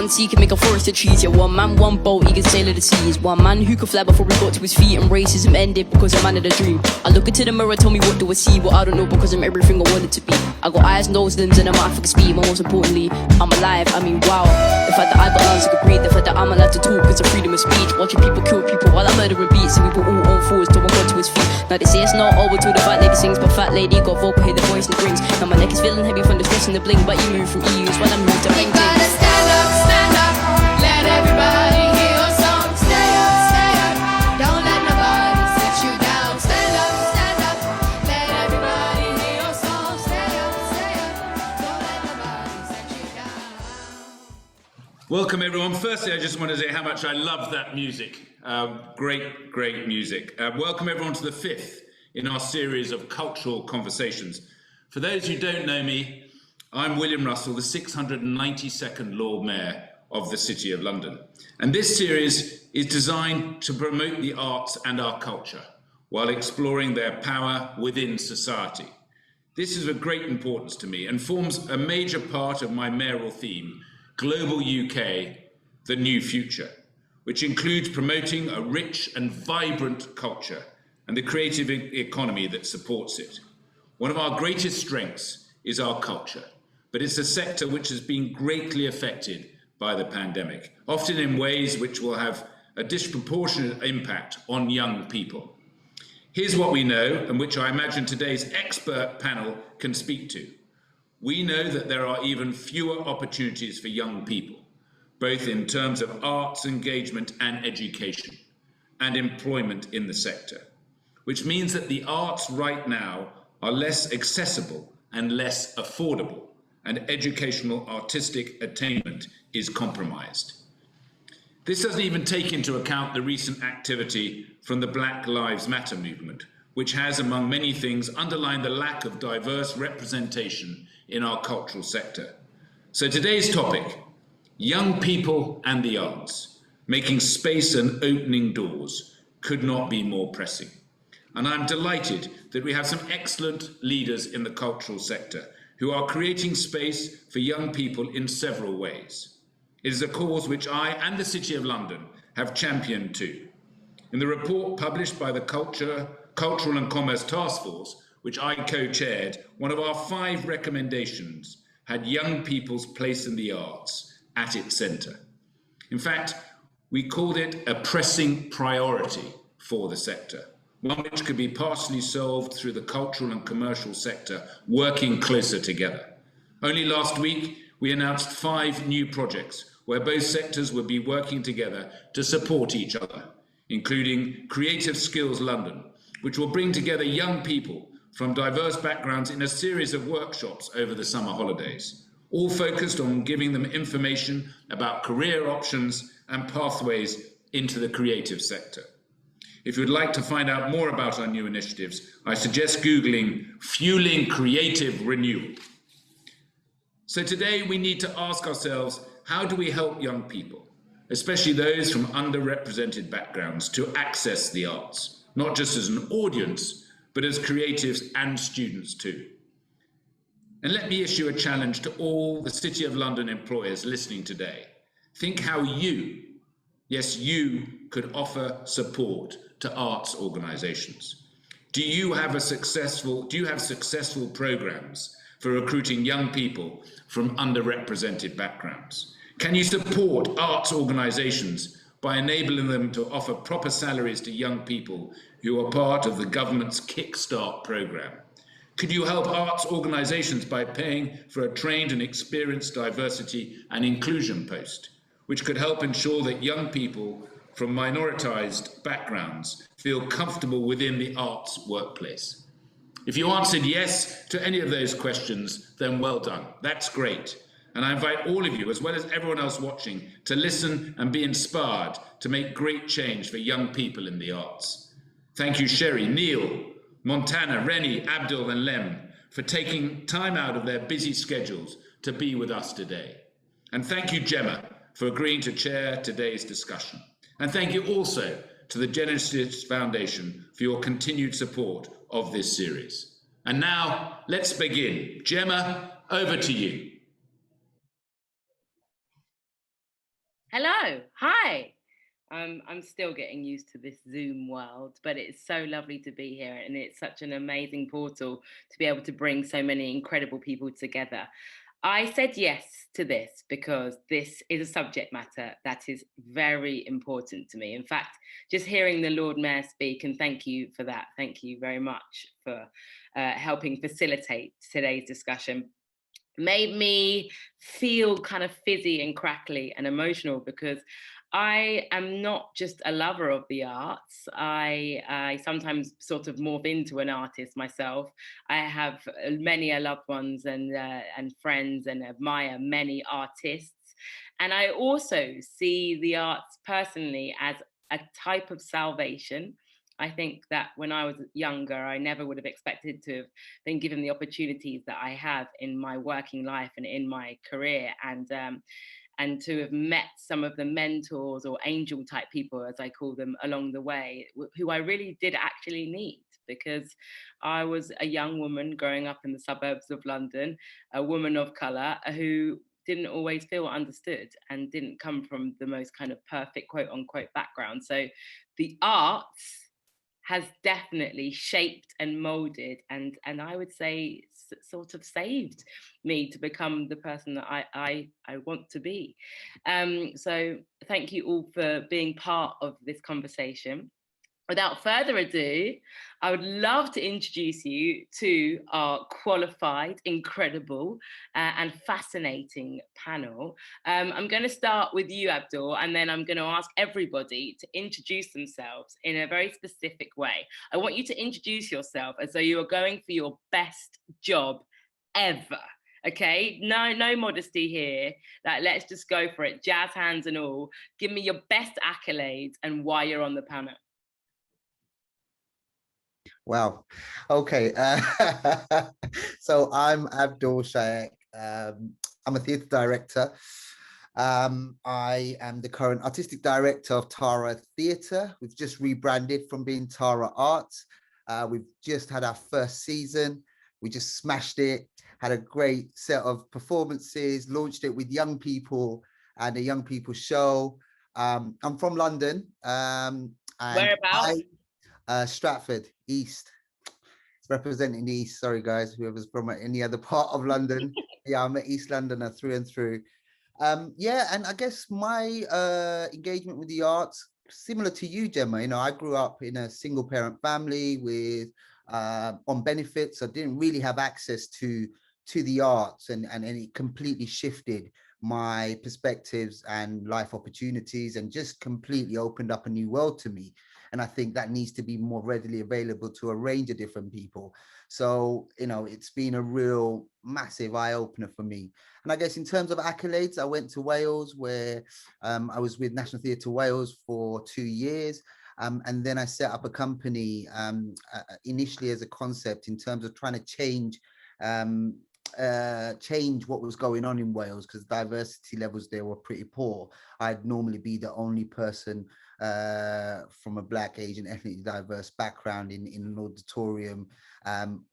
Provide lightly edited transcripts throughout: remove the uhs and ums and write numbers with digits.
One sea can make a forest of trees. Yeah, one man, one boat, he can sail of the seas. One man who could fly before he got to his feet. And racism ended because a man had a dream. I look into the mirror, tell me what do I see. But I don't know because I'm everything I wanted to be. I got eyes, nose, limbs, and a mouth I can speak. But most importantly, I'm alive, I mean wow. The fact that I got lungs I can breathe. The fact that I'm allowed to talk is a freedom of speech. Watching people kill people while I'm murdering beats. And we put all on fours till one got to his feet. Now they say it's not over till the fat lady sings. But fat lady got vocal, hear the voice and the rings. Now my neck is feeling heavy from the stress and the bling. But you move from EUs while I move to painting. Gotta stand up, let everybody hear your song. Stay up, don't let nobody set you down. Stand up, let everybody hear your song. Stay up, don't let nobody set you down. Welcome everyone. Firstly, I just want to say how much I love that music. Great music. Welcome everyone to the fifth in our series of cultural conversations. For those who don't know me, I'm William Russell, the 692nd Lord Mayor of the City of London. And this series is designed to promote the arts and our culture while exploring their power within society. This is of great importance to me and forms a major part of my mayoral theme, Global UK, the New Future, which includes promoting a rich and vibrant culture and the creative economy that supports it. One of our greatest strengths is our culture, but it's a sector which has been greatly affected by the pandemic, often in ways which will have a disproportionate impact on young people. Here's what we know, and which I imagine today's expert panel can speak to. We know that there are even fewer opportunities for young people, both in terms of arts engagement and education, and employment in the sector, which means that the arts right now are less accessible and less affordable, and educational artistic attainment is compromised. This doesn't even take into account the recent activity from the Black Lives Matter movement, which has, among many things, underlined the lack of diverse representation in our cultural sector. So today's topic, young people and the arts, making space and opening doors, could not be more pressing. And I'm delighted that we have some excellent leaders in the cultural sector who are creating space for young people in several ways. It is a cause which I and the City of London have championed too. In the report published by the Cultural and Commerce Task Force, which I co-chaired, one of our 5 recommendations had young people's place in the arts at its centre. In fact, we called it a pressing priority for the sector, one which could be partially solved through the cultural and commercial sector working closer together. Only last week, we announced 5 new projects where both sectors would be working together to support each other, including Creative Skills London, which will bring together young people from diverse backgrounds in a series of workshops over the summer holidays, all focused on giving them information about career options and pathways into the creative sector. If you'd like to find out more about our new initiatives, I suggest Googling Fueling Creative Renewal. So today we need to ask ourselves, how do we help young people, especially those from underrepresented backgrounds, to access the arts, not just as an audience, but as creatives and students too? And let me issue a challenge to all the City of London employers listening today. Think how you, yes, you, could offer support to arts organisations. Do you have successful programs for recruiting young people from underrepresented backgrounds? Can you support arts organisations by enabling them to offer proper salaries to young people who are part of the government's Kickstart programme? Could you help arts organisations by paying for a trained and experienced diversity and inclusion post, which could help ensure that young people from minoritised backgrounds feel comfortable within the arts workplace? If you answered yes to any of those questions, then well done. That's great. And I invite all of you, as well as everyone else watching, to listen and be inspired to make great change for young people in the arts. Thank you, Sherry, Neil, Montana, Rennie, Abdul and Lemn for taking time out of their busy schedules to be with us today. And thank you, Gemma, for agreeing to chair today's discussion. And thank you also to the Genesis Foundation for your continued support of this series. And now, let's begin. Gemma, over to you. Hello, hi. I'm still getting used to this Zoom world, but it's so lovely to be here, and it's such an amazing portal to be able to bring so many incredible people together. I said yes to this because this is a subject matter that is very important to me. In fact, just hearing the Lord Mayor speak, and thank you for that. Thank you very much for helping facilitate today's discussion, made me feel kind of fizzy and crackly and emotional, because I am not just a lover of the arts. I sometimes sort of morph into an artist myself. I have many loved ones and friends, and admire many artists. And I also see the arts personally as a type of salvation. I think that when I was younger, I never would have expected to have been given the opportunities that I have in my working life and in my career, and to have met some of the mentors or angel type people, as I call them, along the way, who I really did actually need, because I was a young woman growing up in the suburbs of London, a woman of colour who didn't always feel understood and didn't come from the most kind of perfect quote unquote background. So the arts has definitely shaped and molded and I would say sort of saved me to become the person that I want to be. So thank you all for being part of this conversation. Without further ado, I would love to introduce you to our qualified, incredible, and fascinating panel. I'm going to start with you, Abdul, and then I'm going to ask everybody to introduce themselves in a very specific way. I want you to introduce yourself as though you are going for your best job ever. Okay, no modesty here. Like, let's just go for it. Jazz hands and all. Give me your best accolades and why you're on the panel. Wow. Okay. So I'm Abdul Shayek. I'm a theatre director. I am the current artistic director of Tara Theatre. We've just rebranded from being Tara Arts. We've just had our first season. We just smashed it, had a great set of performances, launched it with young people and a young people show. I'm from London. And Whereabouts? Stratford East, representing the East. Sorry guys, whoever's from any other part of London. Yeah, I'm an East Londoner through and through. Yeah, and I guess my engagement with the arts, similar to you, Gemma. You know, I grew up in a single parent family with on benefits. I didn't really have access to the arts, and it completely shifted my perspectives and life opportunities, and just completely opened up a new world to me. And I think that needs to be more readily available to a range of different people. So, you know, it's been a real massive eye-opener for me. And I guess in terms of accolades, I went to Wales, where I was with National Theatre Wales for 2 years. And then I set up a company initially as a concept in terms of trying to change what was going on in Wales, because diversity levels there were pretty poor. I'd normally be the only person from a Black, Asian, ethnically diverse background in an auditorium,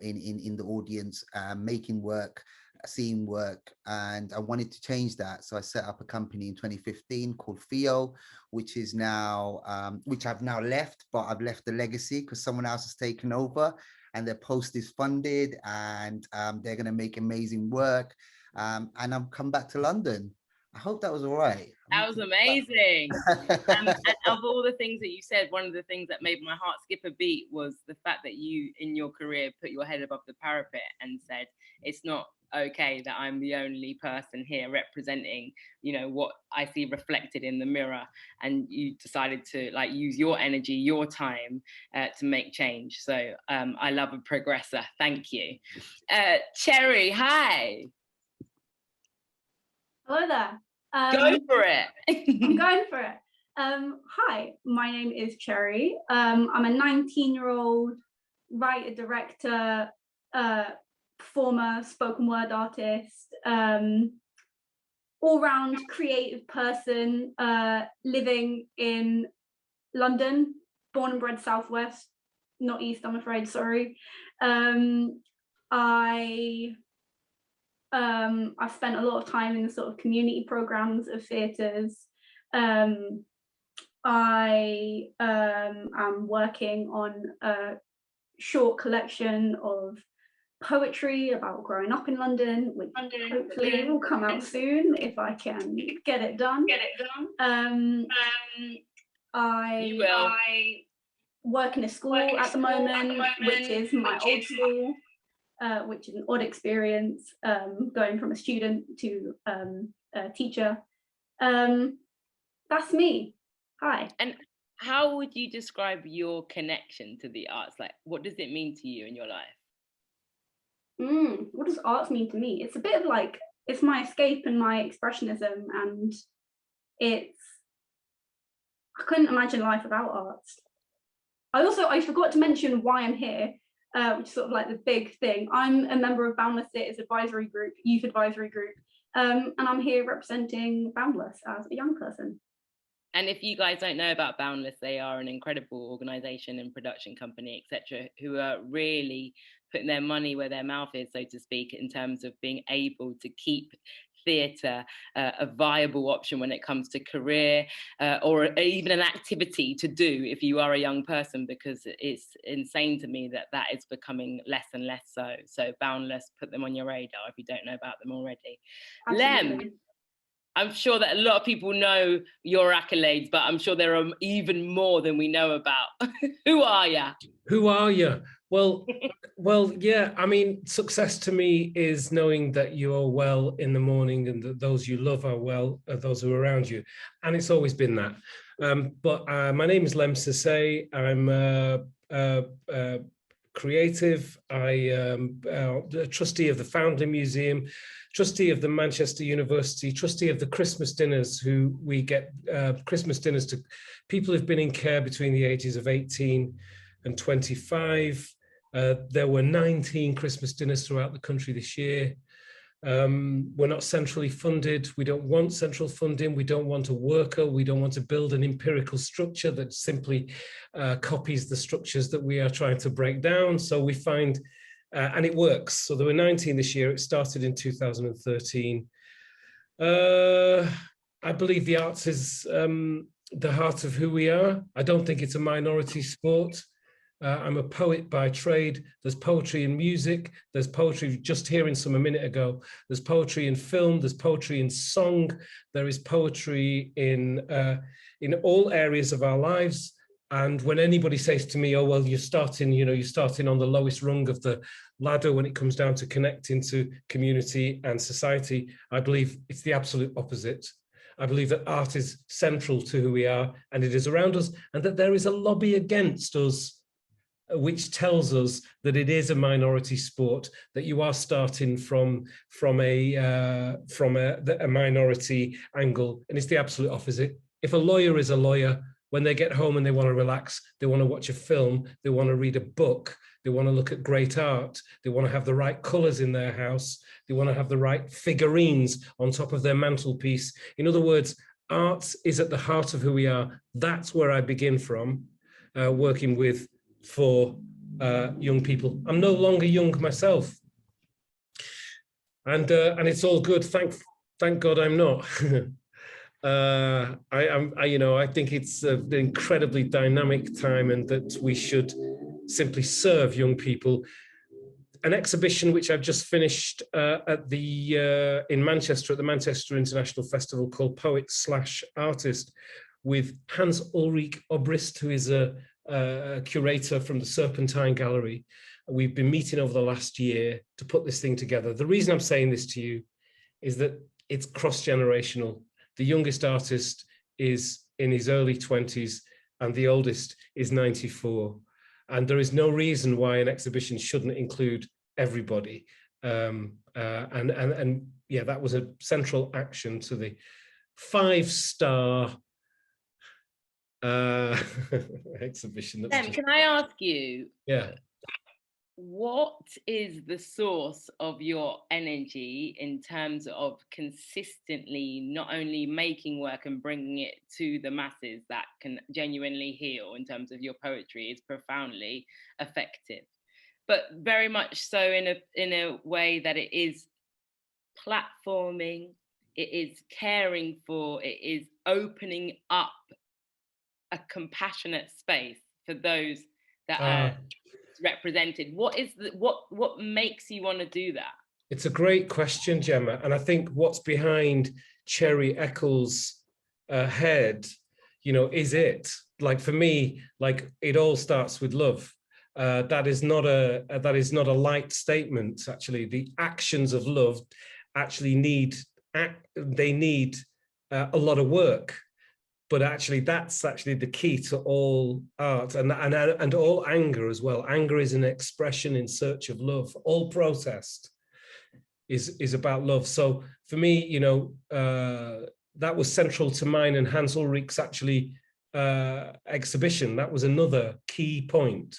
in the audience, making work, seeing work, and I wanted to change that. So I set up a company in 2015 called FIO, which is now, which I've now left, but I've left the legacy because someone else has taken over, and their post is funded, and they're going to make amazing work. And I've come back to London. I hope that was all right. That was amazing. And of all the things that you said, one of the things that made my heart skip a beat was the fact that you, in your career, put your head above the parapet and said, it's not okay that I'm the only person here representing, you know, what I see reflected in the mirror. And you decided to like use your energy, your time to make change. So I love a progressor. Thank you. Cherry, hi. Hello there. Go for it. I'm going for it. Hi, my name is Cherry. I'm a 19-year-old writer, director, performer, spoken word artist, all-round creative person, living in London, born and bred Southwest, not East, I'm afraid, sorry. I've spent a lot of time in the sort of community programs of theatres, I am working on a short collection of poetry about growing up in London, which hopefully will come out soon if I can get it done. I work in a school at the moment, which is my old school, which is an odd experience, going from a student to a teacher. That's me. Hi. And how would you describe your connection to the arts? Like, what does it mean to you in your life? What does arts mean to me? It's a bit of like, it's my escape and my expressionism, and I couldn't imagine life without arts. I forgot to mention why I'm here, which is sort of like the big thing. I'm a member of Boundless It's advisory group, youth advisory group, and I'm here representing Boundless as a young person. And if you guys don't know about Boundless, they are an incredible organisation and production company, etc., who are really putting their money where their mouth is, so to speak, in terms of being able to keep theatre a viable option when it comes to career or even an activity to do if you are a young person, because it's insane to me that that is becoming less and less so. So Boundless, put them on your radar if you don't know about them already. Absolutely. Lemn, I'm sure that a lot of people know your accolades, but I'm sure there are even more than we know about. Who are you? Who are you? Well, yeah, I mean, success to me is knowing that you are well in the morning and that those you love are well, those who are around you. And it's always been that. But my name is Lemn Sissay. I'm a creative. I am a trustee of the Foundling Museum, trustee of the Manchester University, trustee of the Christmas dinners, who we get Christmas dinners to people who've been in care between the ages of 18 and 25. There were 19 Christmas dinners throughout the country this year. We're not centrally funded. We don't want central funding. We don't want a worker. We don't want to build an empirical structure that simply copies the structures that we are trying to break down. So we find, and it works. So there were 19 this year. It started in 2013. I believe the arts is the heart of who we are. I don't think it's a minority sport. I'm a poet by trade. There's poetry in music. There's poetry, just hearing some a minute ago. There's poetry in film. There's poetry in song. There is poetry in all areas of our lives. And when anybody says to me, oh, well, you're starting on the lowest rung of the ladder when it comes down to connecting to community and society, I believe it's the absolute opposite. I believe that art is central to who we are, and it is around us, and that there is a lobby against us which tells us that it is a minority sport, that you are starting from a minority angle, and it's the absolute opposite. If a lawyer is a lawyer, when they get home and they want to relax, they want to watch a film, they want to read a book, they want to look at great art, they want to have the right colours in their house, they want to have the right figurines on top of their mantelpiece. In other words, art is at the heart of who we are. That's where I begin from, working for young people. I'm no longer young myself, and it's all good. Thank God I'm not. I think it's an incredibly dynamic time, and that we should simply serve young people. An exhibition which I've just finished in Manchester at the Manchester International Festival, called Poet/Artist, with Hans Ulrich Obrist, who is a curator from the Serpentine Gallery. We've been meeting over the last year to put this thing together. The reason I'm saying this to you is that it's cross-generational. The youngest artist is in his early 20s and the oldest is 94. And there is no reason why an exhibition shouldn't include everybody. And yeah, that was a central action to the 5-star exhibition. Can I ask you? Yeah. What is the source of your energy in terms of consistently not only making work and bringing it to the masses that can genuinely heal? In terms of your poetry is profoundly effective, but very much so in a way that it is platforming, it is caring for, it is opening up a compassionate space for those that are represented. What makes you want to do that? It's a great question, Gemma. And I think what's behind Cherry Eckel's head, you know, is it. Like for me, like it all starts with love. That is not a light statement. Actually, the actions of love actually need a lot of work. But actually, that's actually the key to all art and all anger as well. Anger is an expression in search of love. All protest is about love. So for me, you know, that was central to mine and Hans Ulrich's actually exhibition. That was another key point.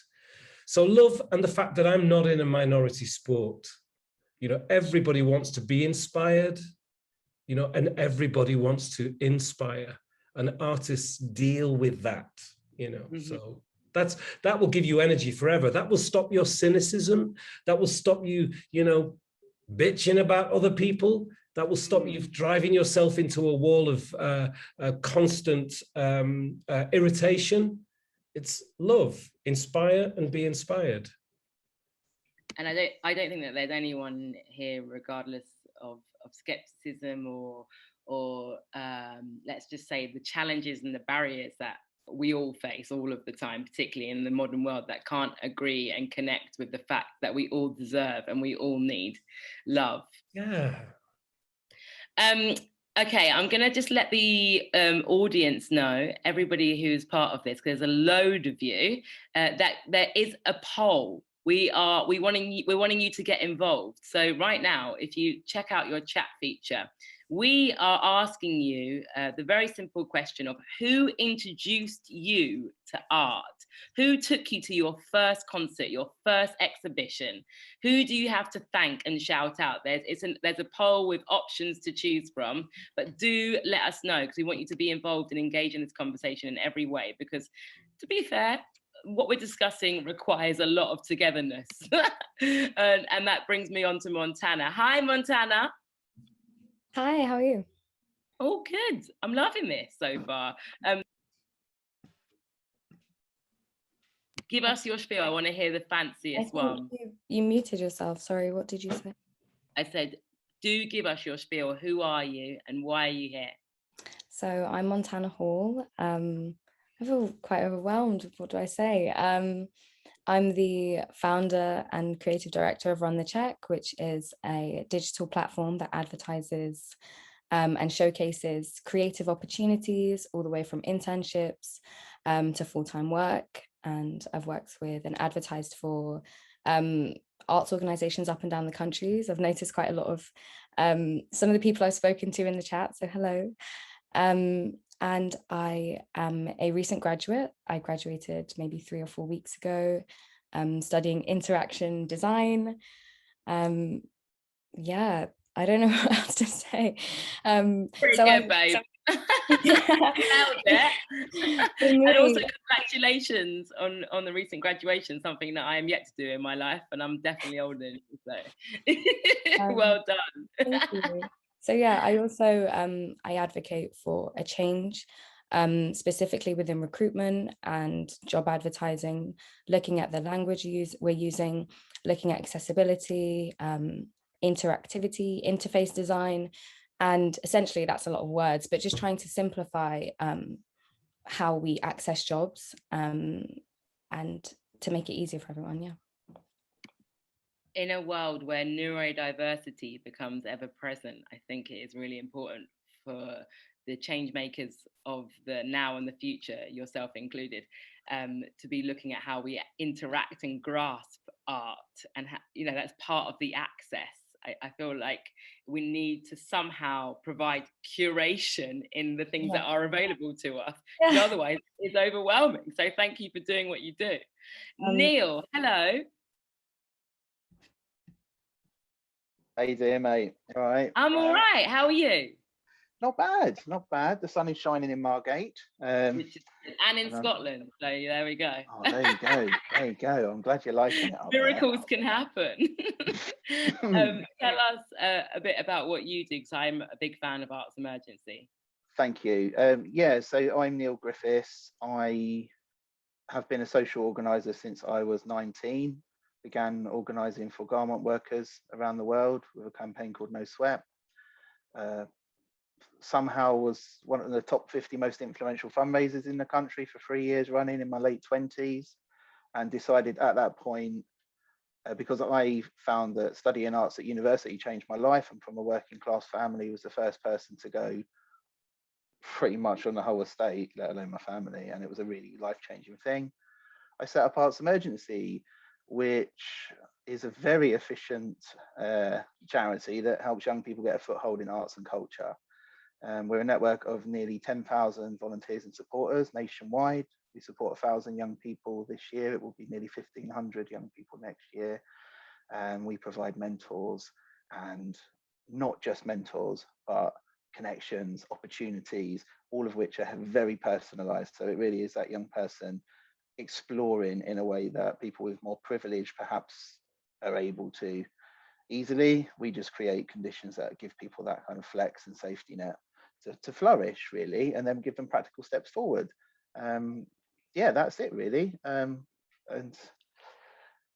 So love and the fact that I'm not in a minority sport. You know, everybody wants to be inspired, you know, and everybody wants to inspire. And artists deal with that, you know. So that will give you energy forever. That will stop your cynicism. That will stop you, you know, bitching about other people. That will stop you driving yourself into a wall of constant irritation. It's love, inspire and be inspired. And I don't think that there's anyone here, regardless of skepticism or let's just say the challenges and the barriers that we all face all of the time, particularly in the modern world, that can't agree and connect with the fact that we all deserve and we all need love. Yeah. Okay, I'm going to just let the audience know, everybody who's part of this, because there's a load of you, that there is a poll. We're wanting you to get involved. So right now, if you check out your chat feature, we are asking you the very simple question of who introduced you to art? Who took you to your first concert, your first exhibition? Who do you have to thank and shout out? There's a poll with options to choose from, but do let us know, because we want you to be involved and engage in this conversation in every way, because to be fair, what we're discussing requires a lot of togetherness. and that brings me on to Montana. Hi, Montana. Hi, how are you? Oh, good. I'm loving this so far. Give us your spiel. I want to hear the fanciest one. You muted yourself. Sorry, what did you say? I said, do give us your spiel. Who are you and why are you here? So I'm Montana Hall. I feel quite overwhelmed. What do I say? I'm the founder and creative director of Run the Check, which is a digital platform that advertises and showcases creative opportunities all the way from internships to full-time work. And I've worked with and advertised for arts organizations up and down the countries. I've noticed quite a lot of some of the people I've spoken to in the chat, so hello. And I am a recent graduate. I graduated maybe 3 or 4 weeks ago, studying interaction design. Yeah, I don't know what else to say. Pretty good, babe. And also congratulations on the recent graduation, something that I am yet to do in my life, and I'm definitely older than you, so well done. Thank you. So yeah, I also I advocate for a change, specifically within recruitment and job advertising, looking at the language we're using, looking at accessibility, interactivity, interface design, and essentially that's a lot of words, but just trying to simplify how we access jobs and to make it easier for everyone. Yeah. In a world where neurodiversity becomes ever present, I think it is really important for the change makers of the now and the future, yourself included, to be looking at how we interact and grasp art, and you know, that's part of the access. I feel like we need to somehow provide curation in the things that are available to us, because otherwise it's overwhelming. So thank you for doing what you do. Neil, hello. How you doing, mate? All right. I'm all right. How are you? Not bad, not bad. The sun is shining in Margate. And in and Scotland. So there we go. Oh, there you go. There you go. I'm glad you're liking it. Miracles can happen. Tell us a bit about what you do, because I'm a big fan of Arts Emergency. Thank you. Yeah, so I'm Neil Griffiths. I have been a social organiser since I was 19. Began organising for garment workers around the world with a campaign called No Sweat. Somehow was one of the top 50 most influential fundraisers in the country for 3 years running in my late 20s, and decided at that point, because I found that studying arts at university changed my life, and from a working class family was the first person to go pretty much on the whole estate, let alone my family, and it was a really life-changing thing. I set up Arts Emergency, which is a very efficient charity that helps young people get a foothold in arts and culture. We're a network of nearly 10,000 volunteers and supporters nationwide. We support 1,000 young people this year. It will be nearly 1,500 young people next year. And we provide mentors, and not just mentors, but connections, opportunities, all of which are very personalized. So it really is that young person exploring in a way that people with more privilege perhaps are able to easily. We just create conditions that give people that kind of flex and safety net to flourish, really, and then give them practical steps forward. Yeah, that's it, really. And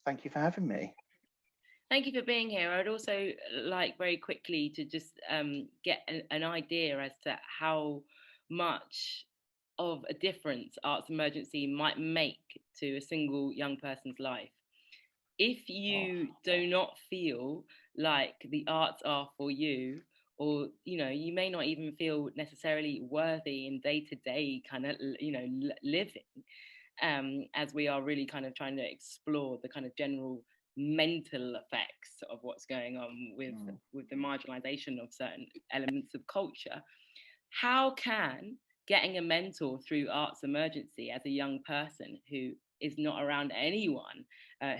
thank you for having me. Thank you for being here. I'd also like very quickly to just get an idea as to how much of a difference Arts Emergency might make to a single young person's life. If you do not feel like the arts are for you, or you may not even feel necessarily worthy in day-to-day kind of living, as we are really kind of trying to explore the kind of general mental effects of what's going on with the marginalization of certain elements of culture. How can getting a mentor through Arts Emergency as a young person who is not around anyone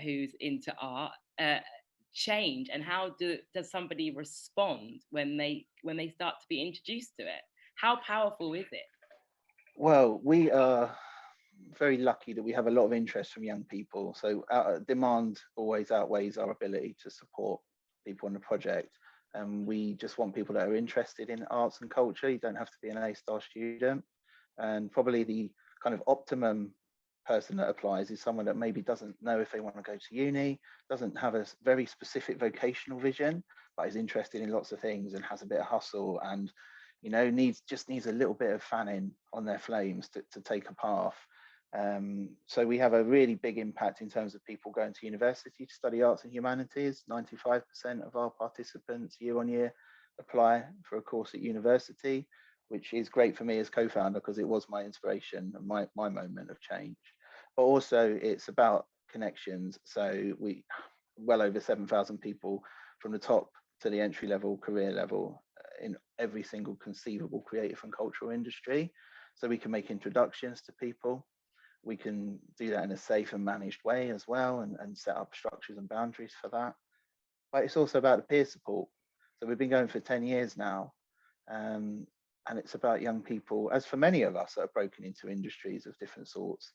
who's into art change, and how does somebody respond when they start to be introduced to it? How powerful is it? Well, we are very lucky that we have a lot of interest from young people. So our demand always outweighs our ability to support people on the project. And we just want people that are interested in arts and culture. You don't have to be an A-star student. And probably the kind of optimum person that applies is someone that maybe doesn't know if they want to go to uni, doesn't have a very specific vocational vision, but is interested in lots of things and has a bit of hustle, and needs a little bit of fanning on their flames to take a path. So we have a really big impact in terms of people going to university to study arts and humanities. 95% of our participants year on year apply for a course at university, which is great for me as co-founder, because it was my inspiration and my moment of change. But also it's about connections. So we well over 7,000 people from the top to the entry level, career level, in every single conceivable creative and cultural industry. So we can make introductions to people. We can do that in a safe and managed way as well, and set up structures and boundaries for that. But it's also about the peer support. So we've been going for 10 years now. And it's about young people, as for many of us that have broken into industries of different sorts,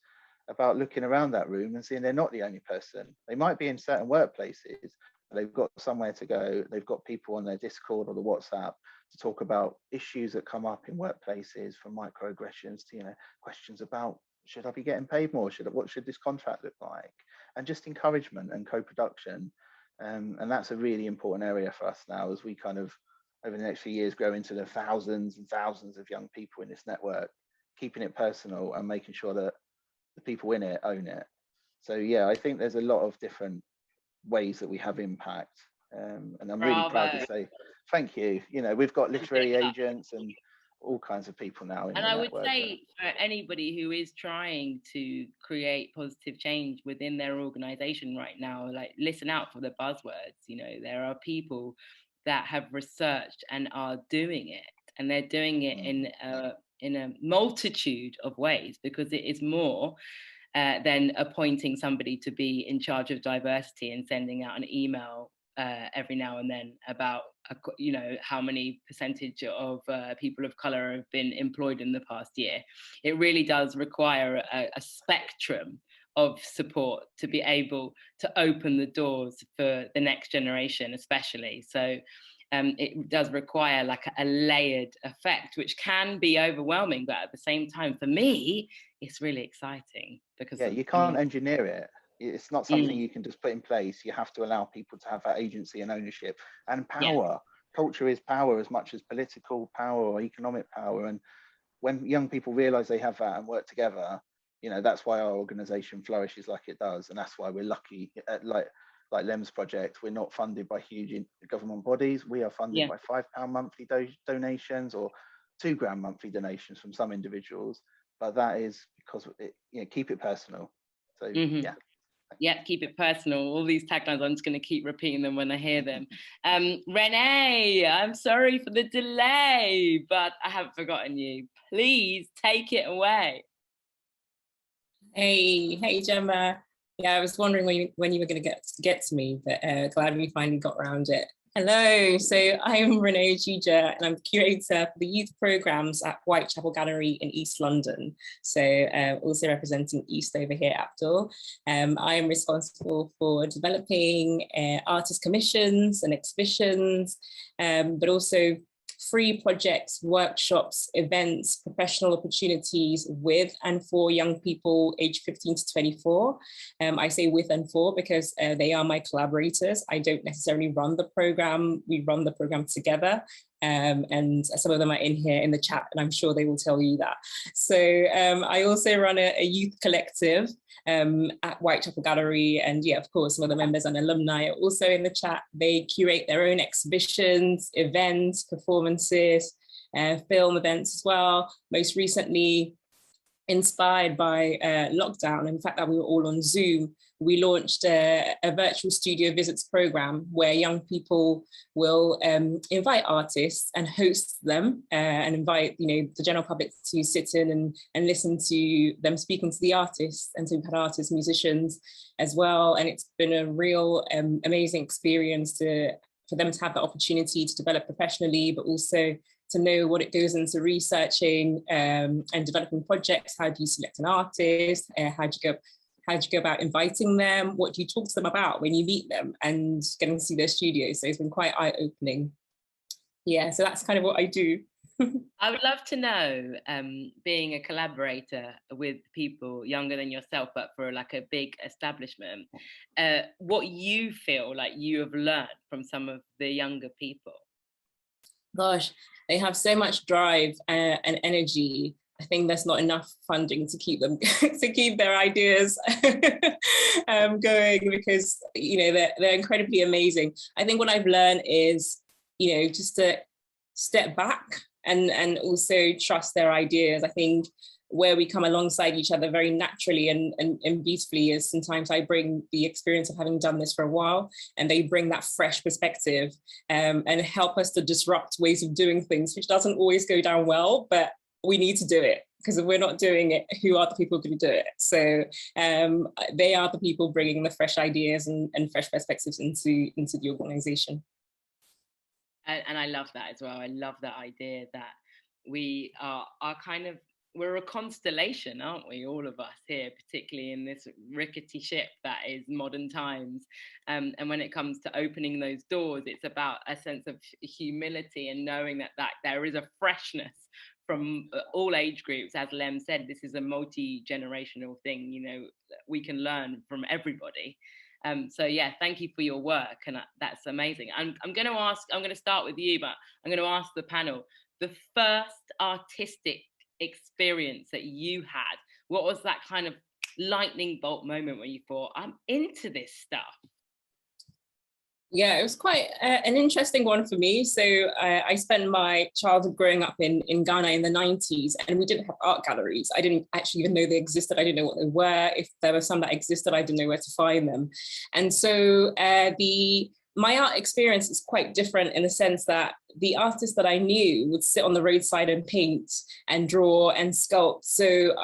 about looking around that room and seeing they're not the only person. They might be in certain workplaces, but they've got somewhere to go. They've got people on their Discord or the WhatsApp to talk about issues that come up in workplaces, from microaggressions to questions about, should I be getting paid more? What should this contract look like? And just encouragement and co-production. And that's a really important area for us now, as we kind of, over the next few years, grow into the thousands and thousands of young people in this network, keeping it personal and making sure that the people in it own it. So yeah, I think there's a lot of different ways that we have impact. And I'm really proud to say thank you. We've got literary agents and all kinds of people now in the network. And I would say for anybody who is trying to create positive change within their organization right now, like, listen out for the buzzwords. There are people that have researched and are doing it, and they're doing it in a multitude of ways, because it is more than appointing somebody to be in charge of diversity and sending out an email every now and then about you know, how many percentage of people of colour have been employed in the past year. It really does require a spectrum of support to be able to open the doors for the next generation, especially. So it does require like a layered effect, which can be overwhelming, but at the same time, for me, it's really exciting because you can't engineer it. It's not something you can just put in place. You have to allow people to have that agency and ownership and power. Culture is power as much as political power or economic power. And when young people realize they have that and work together, you know, that's why our organization flourishes like it does. And that's why we're lucky at like Lemn's project, we're not funded by huge government bodies. We are funded by £5 monthly donations or £2 monthly donations from some individuals. But that is because keep it personal. So yeah, keep it personal. All these taglines, I'm just going to keep repeating them when I hear them. Renee, I'm sorry for the delay, but I haven't forgotten you. Please take it away. Hey, Gemma. Yeah, I was wondering when you were going to get to me, but glad we finally got around it. Hello, so I'm Renee Odjidja, and I'm curator for the youth programs at Whitechapel Gallery in East London. So also representing East over here, Abdul. I am responsible for developing artist commissions and exhibitions, but also free projects, workshops, events, professional opportunities with and for young people aged 15 to 24. I say with and for because they are my collaborators. I don't necessarily run the program, we run the program together. And some of them are in here in the chat, and I'm sure they will tell you that. So I also run a youth collective at Whitechapel Gallery, and yeah, of course, some of the members and alumni are also in the chat. They curate their own exhibitions, events, performances, film events as well. Most recently, inspired by lockdown, and the fact that we were all on Zoom, we launched a virtual studio visits program where young people will invite artists and host them and invite the general public to sit in and listen to them speaking to the artists. And so we've had artists, musicians as well, and it's been a real amazing experience for them to have the opportunity to develop professionally, but also to know what it goes into researching and developing projects. How do you select an artist? How do you go about inviting them? What do you talk to them about when you meet them, and getting to see their studios? So it's been quite eye-opening. Yeah, so that's kind of what I do. I would love to know, being a collaborator with people younger than yourself, but for like a big establishment, what you feel like you have learned from some of the younger people. Gosh, they have so much drive and energy. I think there's not enough funding to keep them to keep their ideas going, because they're incredibly amazing. I think what I've learned is just to step back and also trust their ideas. I think where we come alongside each other very naturally and beautifully is sometimes I bring the experience of having done this for a while, and they bring that fresh perspective and help us to disrupt ways of doing things, which doesn't always go down well, but we need to do it, because if we're not doing it, who are the people going to do it? So they are the people bringing the fresh ideas and fresh perspectives into the organization. And I love that as well. I love that idea that we are we're a constellation, aren't we? All of us here, particularly in this rickety ship that is modern times. And when it comes to opening those doors, it's about a sense of humility and knowing that there is a freshness from all age groups. As Lemn said, this is a multi-generational thing. We can learn from everybody. So yeah, thank you for your work, and that's amazing. I'm going to start with you, but I'm going to ask the panel, the first artistic experience that you had, what was that kind of lightning bolt moment when you thought, I'm into this stuff? Yeah, it was quite an interesting one for me. So I spent my childhood growing up in Ghana in the 90s, and we didn't have art galleries. I didn't actually even know they existed. I didn't know what they were. If there were some that existed, I didn't know where to find them. And so my art experience is quite different in the sense that the artists that I knew would sit on the roadside and paint and draw and sculpt. So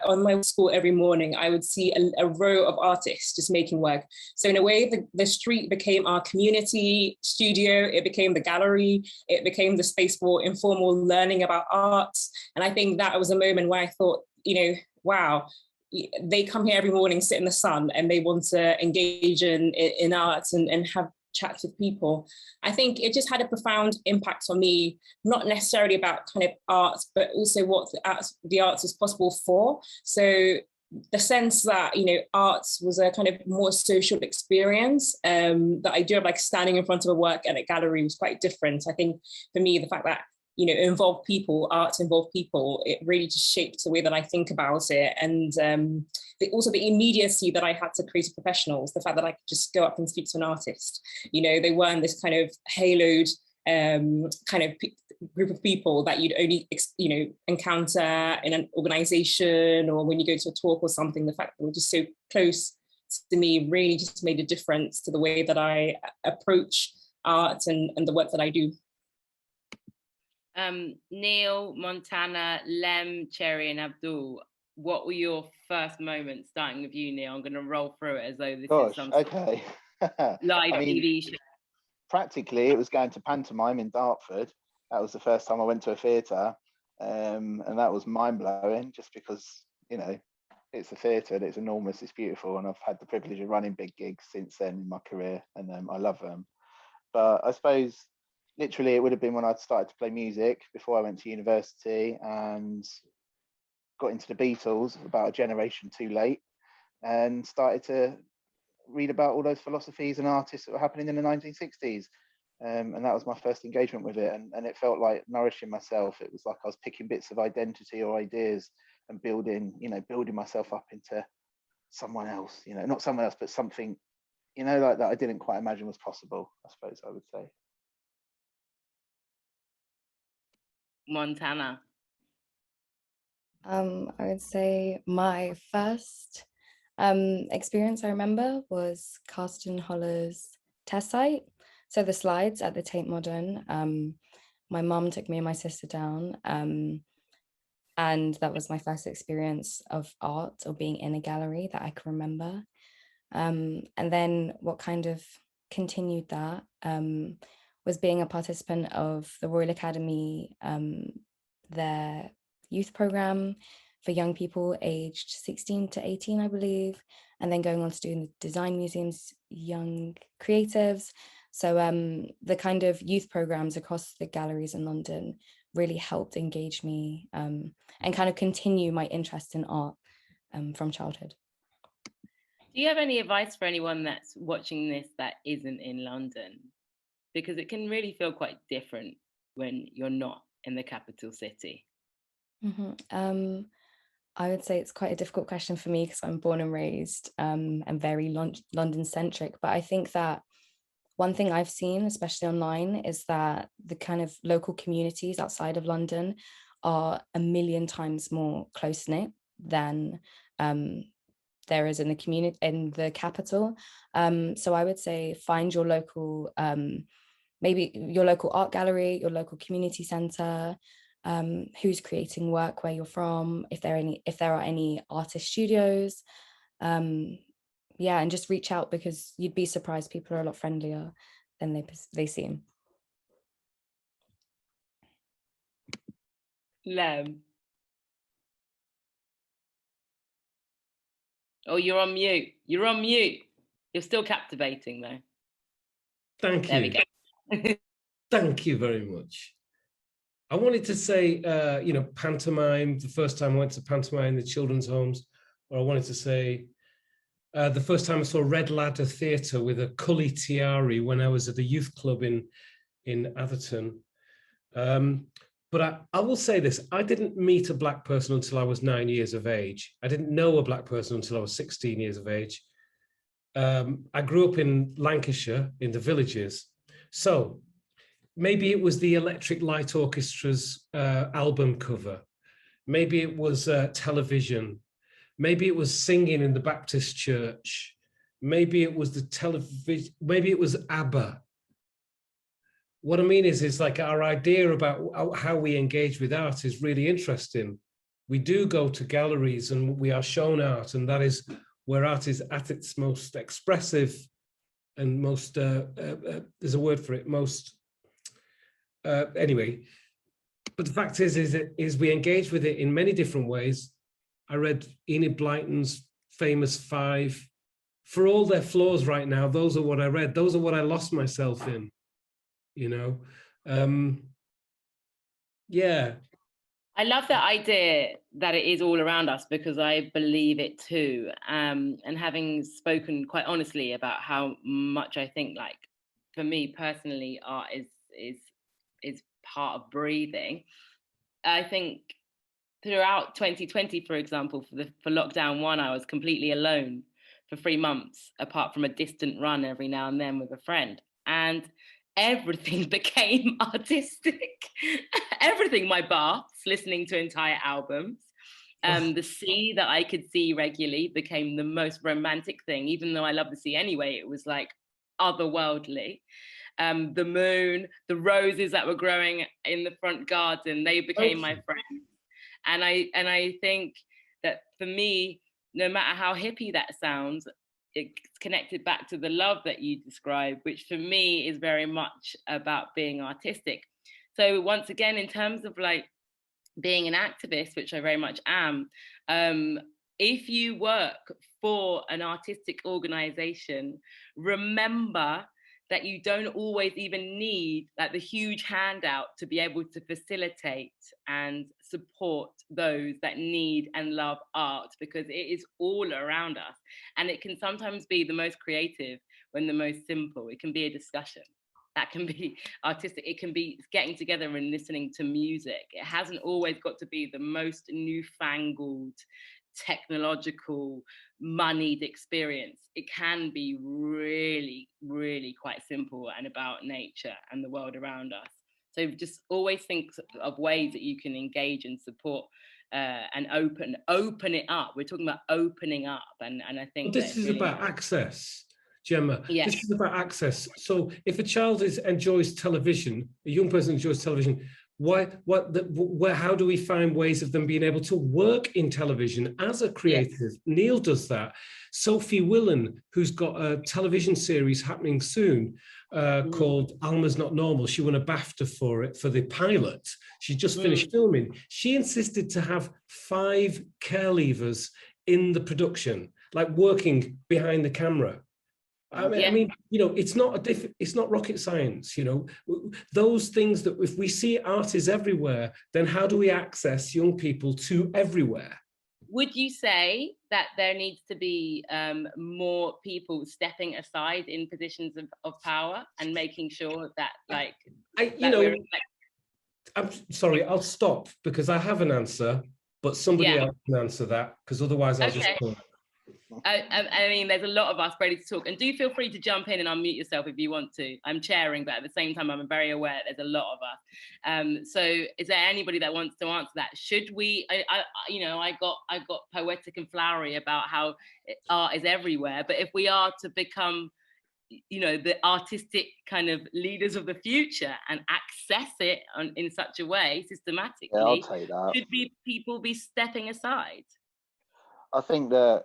on my school every morning, I would see a row of artists just making work. So in a way, the street became our community studio, it became the gallery, it became the space for informal learning about art. And I think that was a moment where I thought, you know, wow, they come here every morning, sit in the sun, and they want to engage in art and have chats with people. I think it just had a profound impact on me, not necessarily about kind of art, but also what the arts was possible for. So the sense that, you know, art was a kind of more social experience, the idea of like standing in front of a work at a gallery was quite different. I think for me, the fact that, you know, involved people, art involved people, it really just shaped the way that I think about it. And also the immediacy that I had to creative professionals, the fact that I could just go up and speak to an artist. You know, they weren't this kind of haloed kind of group of people that you'd only, you know, encounter in an organization or when you go to a talk or something. The fact that we're just so close to me really just made a difference to the way that I approach art and the work that I do. Neil, Montana, Lem, Cherry, and Abdul, what were your first moments, starting with you, Neil? I'm going to roll through it as though this is some okay. live I mean, TV show. Practically, it was going to pantomime in Dartford. That was the first time I went to a theatre, and that was mind-blowing, just because, you know, it's a theatre and it's enormous, it's beautiful, and I've had the privilege of running big gigs since then in my career, and I love them. But I suppose literally it would have been when I'd started to play music before I went to university and got into the Beatles about a generation too late, and started to read about all those philosophies and artists that were happening in the 1960s. And that was my first engagement with it. And it felt like nourishing myself. It was like I was picking bits of identity or ideas and building myself up into someone else, you know, not someone else, but something, you know, like that I didn't quite imagine was possible, I suppose I would say. Montana. I would say my first experience I remember was Carston Holler's test site. So the slides at the Tate Modern. My mum took me and my sister down, and that was my first experience of art or being in a gallery that I can remember. And then what kind of continued that was being a participant of the Royal Academy, their youth program for young people aged 16 to 18, I believe, and then going on to do the design museums, young creatives. So the kind of youth programs across the galleries in London really helped engage me and kind of continue my interest in art from childhood. Do you have any advice for anyone that's watching this that isn't in London? Because it can really feel quite different when you're not in the capital city. Mm-hmm. I would say it's quite a difficult question for me because I'm born and raised and very London-centric. But I think that one thing I've seen, especially online, is that the kind of local communities outside of London are a million times more close-knit than there is in the community in the capital. So I would say find your local, maybe your local art gallery, your local community centre, who's creating work where you're from, if there are any artist studios, yeah, and just reach out, because you'd be surprised, people are a lot friendlier than they seem. Lem. Oh, you're on mute. You're on mute. You're still captivating though. Thank you. There we go. Thank you very much. I wanted to say, you know, pantomime, the first time I went to pantomime in the children's homes, or I wanted to say the first time I saw Red Ladder Theatre with a Cully Tiari when I was at the youth club in Atherton. But I will say this, I didn't meet a Black person until I was 9 years of age. I didn't know a Black person until I was 16 years of age. I grew up in Lancashire, in the villages. So maybe it was the Electric Light Orchestra's album cover. Maybe it was television. Maybe it was singing in the Baptist church. Maybe it was the television. Maybe it was ABBA. What I mean is like our idea about how we engage with art is really interesting. we do go to galleries and we are shown art, and that is where art is at its most expressive and most, there's a word for it, most, anyway. But the fact is we engage with it in many different ways. I read Enid Blyton's famous 5. For all their flaws right now, those are what I read. Those are what I lost myself in, you know? Yeah. I love that idea that it is all around us, because I believe it too. And having spoken quite honestly about how much I think, like, for me personally, art is part of breathing. I think throughout 2020, for example, for lockdown 1, I was completely alone for 3 months, apart from a distant run every now and then with a friend. And everything became artistic. Everything, my baths, listening to entire albums. The sea that I could see regularly became the most romantic thing, even though I love the sea anyway. It was like otherworldly. The moon, the roses that were growing in the front garden, they became my friends. And I think that for me, no matter how hippie that sounds, it's connected back to the love that you described, which for me is very much about being artistic. So once again, in terms of like being an activist, which I very much am, if you work for an artistic organization, remember that you don't always even need like the huge handout to be able to facilitate and support those that need and love art, because it is all around us. And it can sometimes be the most creative when the most simple. It can be a discussion. That can be artistic. It can be getting together and listening to music. It hasn't always got to be the most newfangled, technological, moneyed experience. It can be really, really quite simple and about nature and the world around us. So just always think of ways that you can engage and support and open it up. We're talking about opening up, and I think this is really about access, Gemma. Yes. This is about access. So if a child enjoys television, a young person enjoys television, how do we find ways of them being able to work in television as a creative? Yes. Neil does that. Sophie Willan, who's got a television series happening soon called Alma's Not Normal. She won a BAFTA for it, for the pilot. She just finished filming. She insisted to have 5 care leavers in the production, like working behind the camera. I mean, you know, it's not rocket science, you know, those things that if we see art is everywhere, then how do we access young people to everywhere? Would you say that there needs to be more people stepping aside in positions of power and making sure that, like, I'm sorry, I'll stop because I have an answer, but somebody else can answer that, because otherwise I'll just talk. I mean, there's a lot of us ready to talk, and do feel free to jump in and unmute yourself if you want to. I'm chairing, but at the same time, I'm very aware there's a lot of us. So is there anybody that wants to answer that? Should we, I got poetic and flowery about how art is everywhere, but if we are to become, you know, the artistic kind of leaders of the future and access it in such a way systematically, I'll take that. Should people be stepping aside? I think that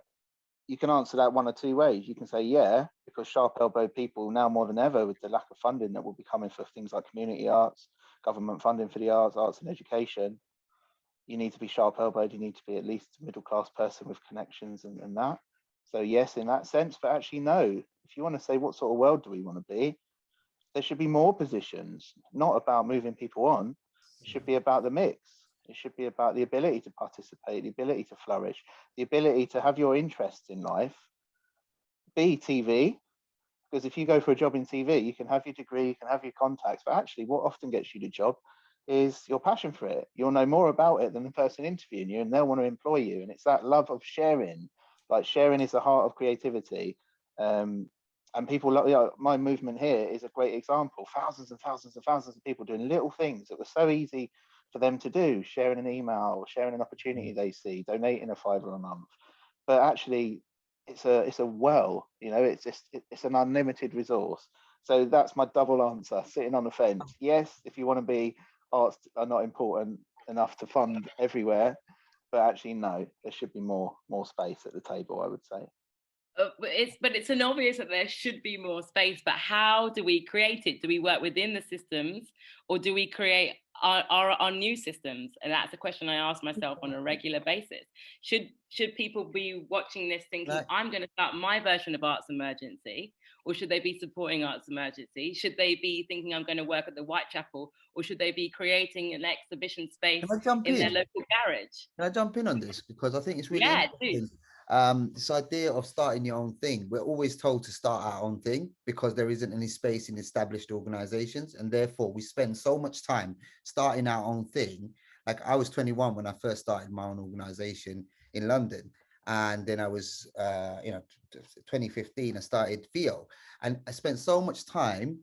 you can answer that one or two ways. You can say, yeah, because sharp-elbowed people now more than ever, with the lack of funding that will be coming for things like community arts, government funding for the arts and education, you need to be sharp-elbowed. You need to be at least a middle-class person with connections and that. So yes, in that sense, but actually no. If you want to say what sort of world do we want to be, there should be more positions, not about moving people on. It should be about the mix. It should be about the ability to participate, the ability to flourish, the ability to have your interests in life be TV. Because if you go for a job in TV, you can have your degree, you can have your contacts, but actually what often gets you the job is your passion for it. You'll know more about it than the person interviewing you, and they'll want to employ you. And it's that love of sharing. Like, sharing is the heart of creativity. And people, my movement here is a great example. Thousands and thousands and thousands of people doing little things that were so easy for them to do, sharing an email, sharing an opportunity they see, donating a $5 a month. But actually, it's a well, you know, it's an unlimited resource. So that's my double answer, sitting on the fence. Yes, if you want to be, arts are not important enough to fund everywhere. but actually no, there should be more space at the table, I would say. But it's an obvious that there should be more space, but how do we create it? Do we work within the systems, or do we create our new systems? And that's a question I ask myself on a regular basis. Should people be watching this thinking, I'm going to start my version of Arts Emergency, or should they be supporting Arts Emergency? Should they be thinking I'm going to work at the Whitechapel, or should they be creating an exhibition space in their local garage? Can I jump in on this? Because I think it's really interesting. This idea of starting your own thing. We're always told to start our own thing because there isn't any space in established organizations, and therefore we spend so much time starting our own thing. Like I was 21 when I first started my own organization in London, and then I was 2015 I started FEO, and I spent so much time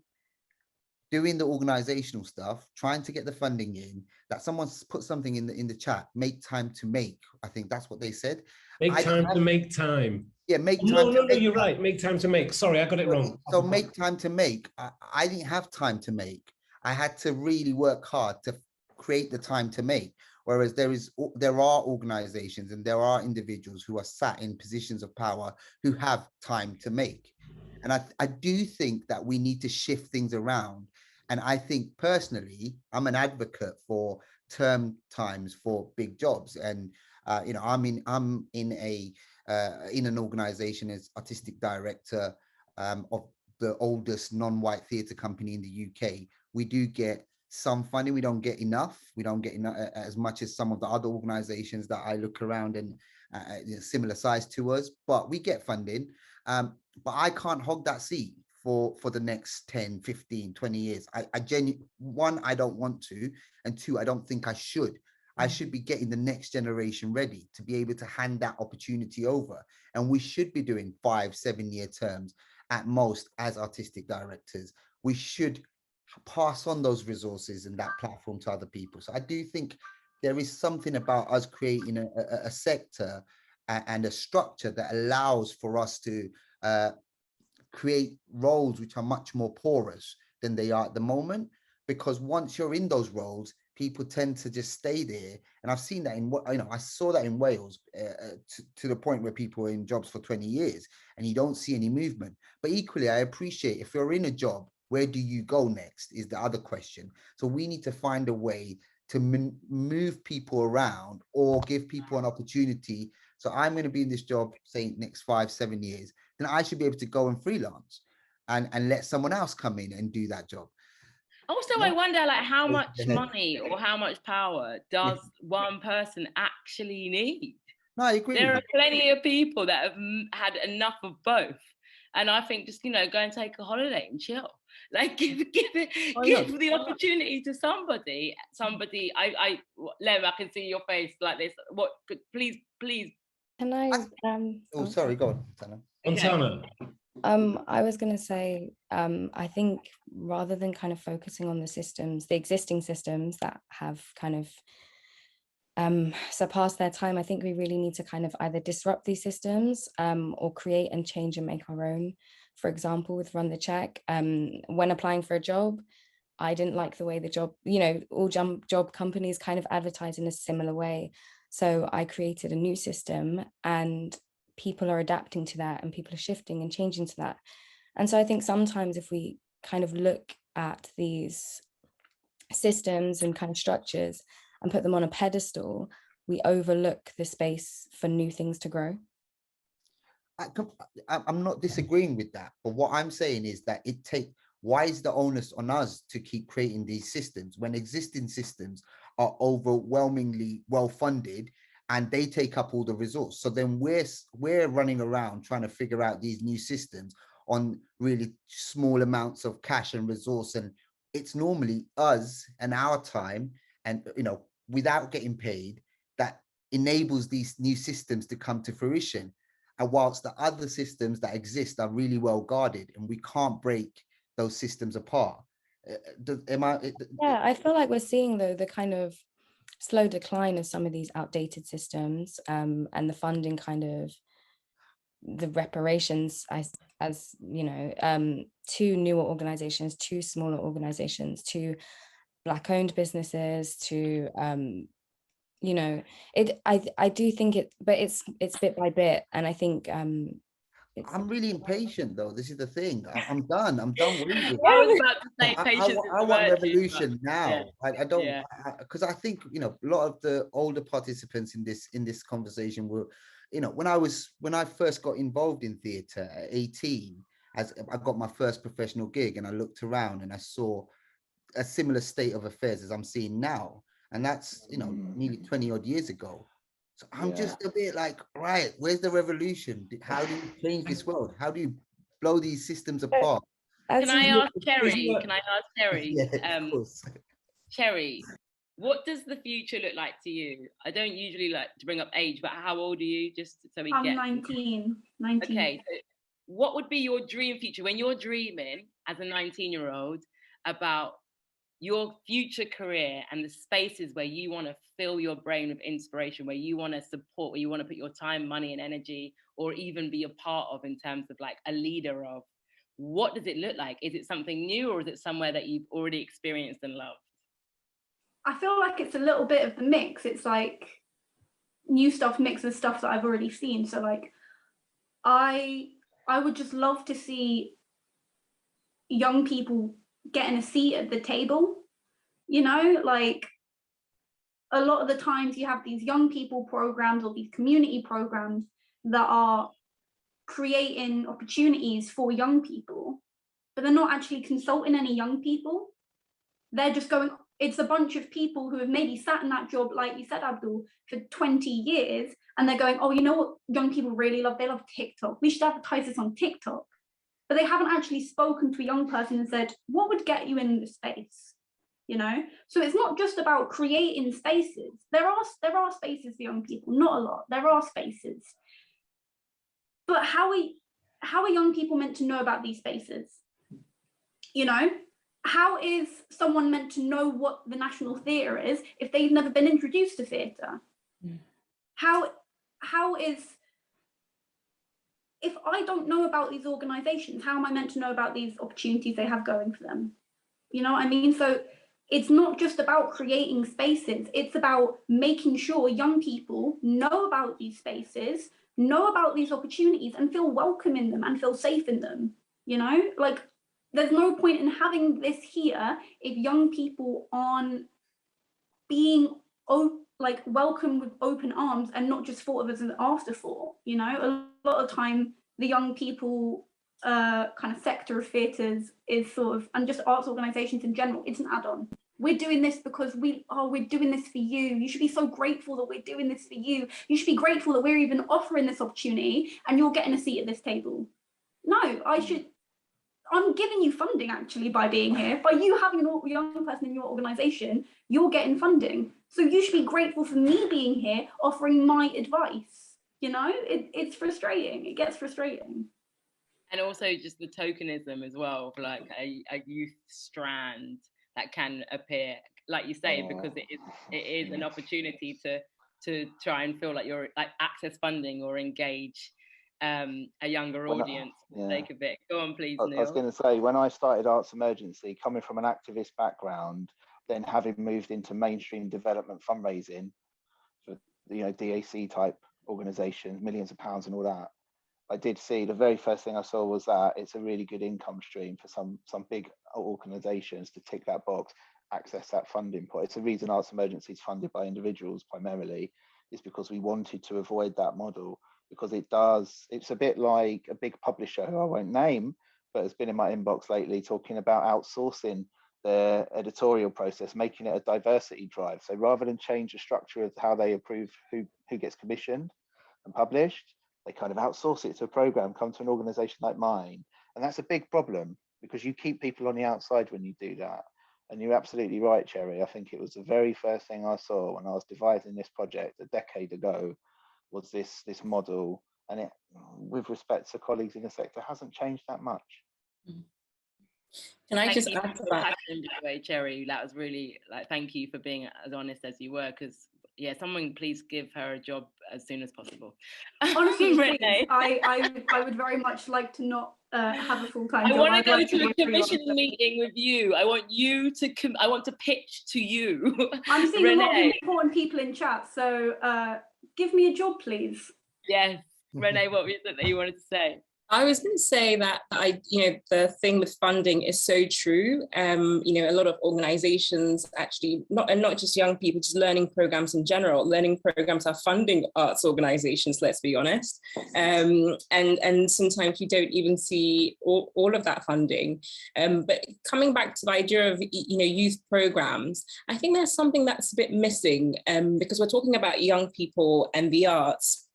doing the organizational stuff, trying to get the funding in, that someone's put something in the chat, make time to make. I think that's what they said. Make time to make time. Yeah, make time. No, you're right. Make time to make. Sorry, I got it wrong. So make time to make. I didn't have time to make. I had to really work hard to create the time to make. Whereas there are organizations and there are individuals who are sat in positions of power who have time to make. And I do think that we need to shift things around. And I think personally, I'm an advocate for term times for big jobs. And I'm in an organization as artistic director of the oldest non-white theatre company in the UK. We do get some funding. We don't get enough. We don't get enough as much as some of the other organizations that I look around and similar size to us, but we get funding. But I can't hog that seat for the next 10, 15, 20 years. One, I don't want to, and two, I don't think I should. I should be getting the next generation ready to be able to hand that opportunity over. And we should be doing 5-7 year terms at most as artistic directors. We should pass on those resources and that platform to other people. So I do think there is something about us creating a sector and a structure that allows for us to create roles which are much more porous than they are at the moment. Because once you're in those roles, people tend to just stay there. And I've seen that I saw that in Wales to the point where people are in jobs for 20 years and you don't see any movement. But equally, I appreciate if you're in a job, where do you go next is the other question. So we need to find a way to move people around or give people an opportunity. So I'm going to be in this job, say next 5-7 years, then I should be able to go and freelance and let someone else come in and do that job. Also, I wonder, like, how much money or how much power does one person actually need? No, I agree. There are plenty of people that have had enough of both. And I think just, go and take a holiday and chill. Like, give the opportunity to somebody. Lemn, I can see your face like this. What? Please. Can I? Sorry, go on, Tana. Montana. I was going to say, I think rather than kind of focusing on the existing systems that have kind of surpassed their time, I think we really need to kind of either disrupt these systems or create and change and make our own. For example, with Run the Check, when applying for a job, I didn't like the way the job, all job companies kind of advertise in a similar way. So I created a new system and people are adapting to that and people are shifting and changing to that. And so I think sometimes if we kind of look at these systems and kind of structures and put them on a pedestal, we overlook the space for new things to grow. I'm not disagreeing with that, but what I'm saying is that why is the onus on us to keep creating these systems when existing systems are overwhelmingly well funded and they take up all the resource? So then we're running around trying to figure out these new systems on really small amounts of cash and resource, and it's normally us and our time and without getting paid that enables these new systems to come to fruition. And whilst the other systems that exist are really well guarded and we can't break those systems apart. I feel like we're seeing though the kind of slow decline of some of these outdated systems and the funding kind of the reparations as to newer organizations, to smaller organizations, to Black owned businesses, to you know, I do think but it's bit by bit, and I think I'm really impatient though. This is the thing. I'm done. I'm done waiting. I was about to say I patience is the want virtue, revolution but now. yeah, I don't, yeah. because I think, you know, a lot of the older participants in this conversation were, you know, when I first got involved in theatre at 18, as I got my first professional gig, and I looked around and I saw a similar state of affairs as I'm seeing now, and that's, you know, nearly 20 odd years ago. So I'm just a bit like, right, where's the revolution? How do you change this world? How do you blow these systems apart? Can I ask Cherry? Can I ask Cherry? Yeah, of course. Cherry, what does the future look like to you? I don't usually like to bring up age, but how old are you? Just so we I'm get. 19. Okay, so what would be your dream future when you're dreaming as a 19-year-old about your future career and the spaces where you want to fill your brain with inspiration, where you want to support, where you want to put your time, money, and energy, or even be a part of in terms of like a leader of? What does it look like? Is it something new, or is it somewhere that you've already experienced and loved? I feel like it's a little bit of the mix. It's like new stuff mixed with stuff that I've already seen. So like I would just love to see young people getting a seat at the table, you know, like a lot of the times you have these young people programs or these community programs that are creating opportunities for young people, but they're not actually consulting any young people. They're just going, it's a bunch of people who have maybe sat in that job, like you said, Abdul, for 20 years, and they're going, oh, you know what young people really love? They love TikTok. We should advertise this on TikTok. But they haven't actually spoken to a young person and said, what would get you in the space? You know? So it's not just about creating spaces. There are spaces for young people, not a lot. There are spaces. But how are young people meant to know about these spaces? You know? How is someone meant to know what the National Theatre is if they've never been introduced to theatre? How is, if I don't know about these organisations, how am I meant to know about these opportunities they have going for them? You know what I mean? So it's not just about creating spaces, it's about making sure young people know about these spaces, know about these opportunities, and feel welcome in them and feel safe in them. You know, like there's no point in having this here if young people aren't being like welcome with open arms and not just thought of as an afterthought. You know, a lot of time the young people kind of sector of theatres is sort of, and just arts organisations in general, it's an add-on. We're doing this because we're doing this for you. You should be so grateful that we're doing this for you. You should be grateful that we're even offering this opportunity and you're getting a seat at this table. No, I'm giving you funding actually by being here. By you having a young person in your organisation, you're getting funding. So you should be grateful for me being here, offering my advice. You know, it's frustrating. It gets frustrating. And also just the tokenism as well of like a youth strand that can appear, like you say, because it is an opportunity to try and feel like you're like access funding or engage a younger audience for the sake of it. Go on, please, Neil. I was going to say, when I started Arts Emergency, coming from an activist background, then having moved into mainstream development fundraising for, you know, DAC type organisations, millions of pounds and all that, I did see the very first thing I saw was that it's a really good income stream for some big organisations to tick that box, access that funding point. It's the reason Arts Emergency is funded by individuals primarily, is because we wanted to avoid that model, because it's a bit like a big publisher who I won't name, but has been in my inbox lately talking about outsourcing their editorial process, making it a diversity drive. So rather than change the structure of how they approve who gets commissioned and published, they kind of outsource it to a program, come to an organization like mine. And that's a big problem because you keep people on the outside when you do that. And you're absolutely right, Cherry. I think it was the very first thing I saw when I was devising this project a decade ago, was this model. And it, with respect to colleagues in the sector, hasn't changed that much. Can I just add to that? Cherry, that was really like, thank you for being as honest as you were, because yeah, someone please give her a job as soon as possible. Honestly, Renee. please, I would very much like to not have a full-time job. I want to I'd go like to a be freelance. commission meeting with you. I want you to I want to pitch to you. I'm seeing a lot of Renee. important people in chat, so give me a job, please. Yes, Renee, what was it that you wanted to say? I was going to say that the thing with funding is so true. A lot of organizations actually, not just young people, just learning programs in general. Learning programs are funding arts organizations, let's be honest. And sometimes you don't even see all of that funding. But coming back to the idea of, youth programs, I think there's something that's a bit missing because we're talking about young people and the arts.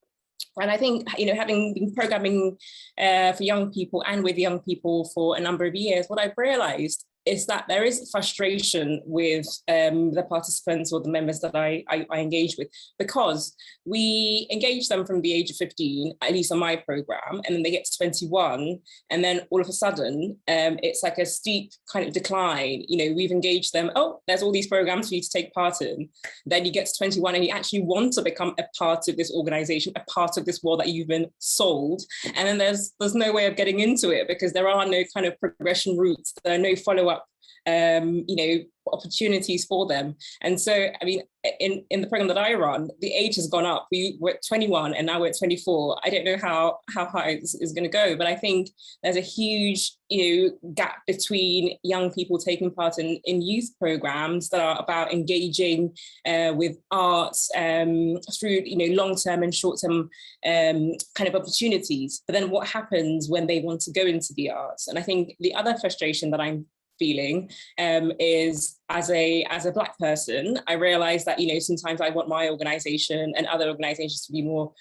And I think, having been programming for young people and with young people for a number of years, what I've realized is that there is frustration with the participants or the members that I engage with, because we engage them from the age of 15, at least on my program, and then they get to 21, and then all of a sudden, it's like a steep kind of decline. We've engaged them, oh, there's all these programs for you to take part in. Then you get to 21 and you actually want to become a part of this organization, a part of this world that you've been sold. And then there's no way of getting into it because there are no kind of progression routes, there are no follow-up opportunities for them. And so, I mean, in the program that I run, the age has gone up. We're at 21 and now we're at 24. I don't know how high this is going to go, but I think there's a huge, gap between young people taking part in youth programs that are about engaging with arts through, long-term and short-term kind of opportunities. But then what happens when they want to go into the arts? And I think the other frustration that I'm feeling is as a Black person, I realize that sometimes I want my organization and other organizations to be more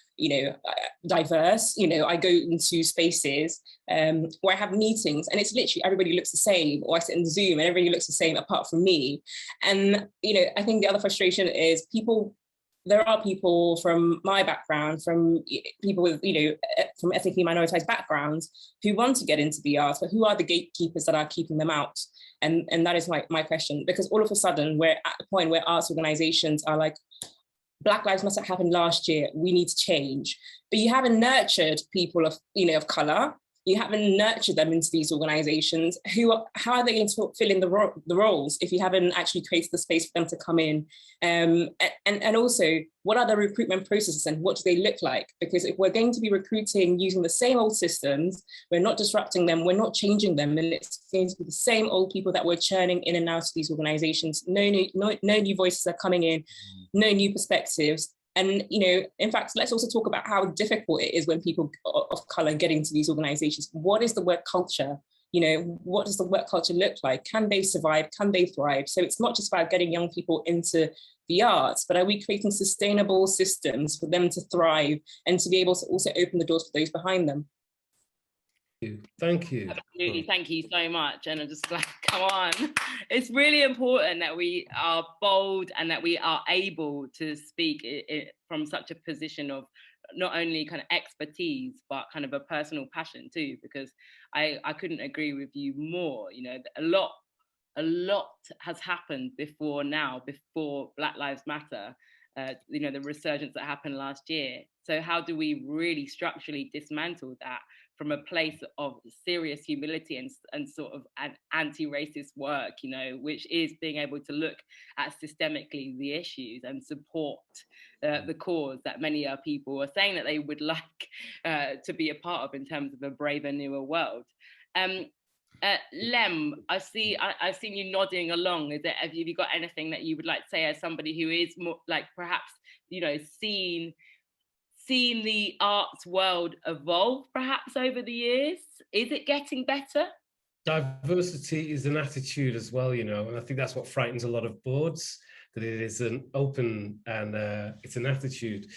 diverse. I go into spaces where I have meetings and it's literally everybody looks the same, or I sit in Zoom and everybody looks the same apart from me. And I think the other frustration is there are people from my background, from people with, from ethnically minoritized backgrounds who want to get into the arts, but who are the gatekeepers that are keeping them out? And that is my question, because all of a sudden we're at the point where arts organizations are like, Black Lives Matter happened last year, we need to change. But you haven't nurtured people of color. You haven't nurtured them into these organizations. How are they going to fill in the roles if you haven't actually created the space for them to come in? And also, what are the recruitment processes and what do they look like? Because if we're going to be recruiting using the same old systems, we're not disrupting them, we're not changing them, and it's going to be the same old people that we're churning in and out of these organizations. No new voices are coming in, no new perspectives. And, in fact, let's also talk about how difficult it is when people of color get into these organizations. What is the work culture? What does the work culture look like? Can they survive? Can they thrive? So it's not just about getting young people into the arts, but are we creating sustainable systems for them to thrive and to be able to also open the doors for those behind them? Thank you. Absolutely, thank you so much. And I'm just like, come on. It's really important that we are bold and that we are able to speak from such a position of not only kind of expertise, but kind of a personal passion too, because I couldn't agree with you more. A lot has happened before Black Lives Matter, the resurgence that happened last year. So how do we really structurally dismantle that from a place of serious humility and sort of an anti-racist work, which is being able to look at systemically the issues and support the cause that many people are saying that they would like to be a part of in terms of a braver, newer world. Lem, I've seen you nodding along. Have you got anything that you would like to say as somebody who is more like perhaps, seen the arts world evolve perhaps over the years? Is it getting better? Diversity is an attitude as well, and I think that's what frightens a lot of boards, that it is an open and it's an attitude.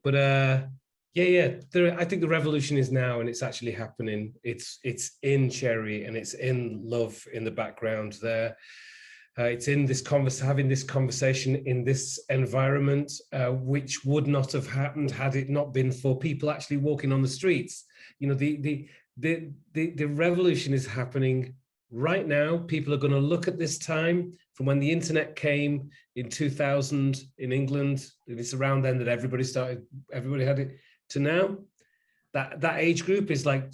But I think the revolution is now, and it's actually happening. It's in Cherry and it's in Love in the background there. It's in this having this conversation in this environment, which would not have happened had it not been for people actually walking on the streets. The revolution is happening right now, people are going to look at this time from when the internet came in 2000 in England, and it's around then that everybody had it, to now. That age group is like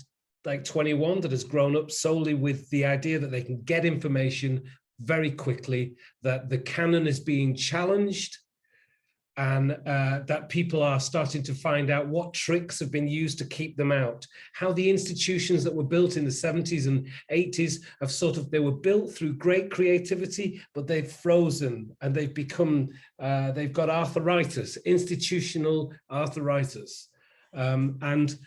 21 that has grown up solely with the idea that they can get information very quickly, that the canon is being challenged, and that people are starting to find out what tricks have been used to keep them out, how the institutions that were built in the 70s and 80s they were built through great creativity, but they've frozen and they've become, they've got arthritis, institutional arthritis. And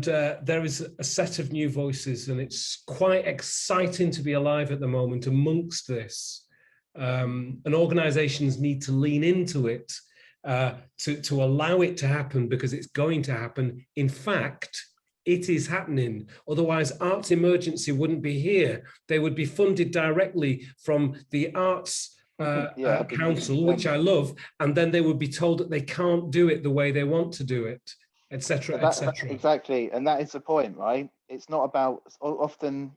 there is a set of new voices, and it's quite exciting to be alive at the moment amongst this. And organizations need to lean into it to allow it to happen, because it's going to happen. In fact, it is happening. Otherwise, Arts Emergency wouldn't be here. They would be funded directly from the Arts Council, which I love, and then they would be told that they can't do it the way they want to do it, etc., etc. Exactly, and that is the point, right? It's not about, often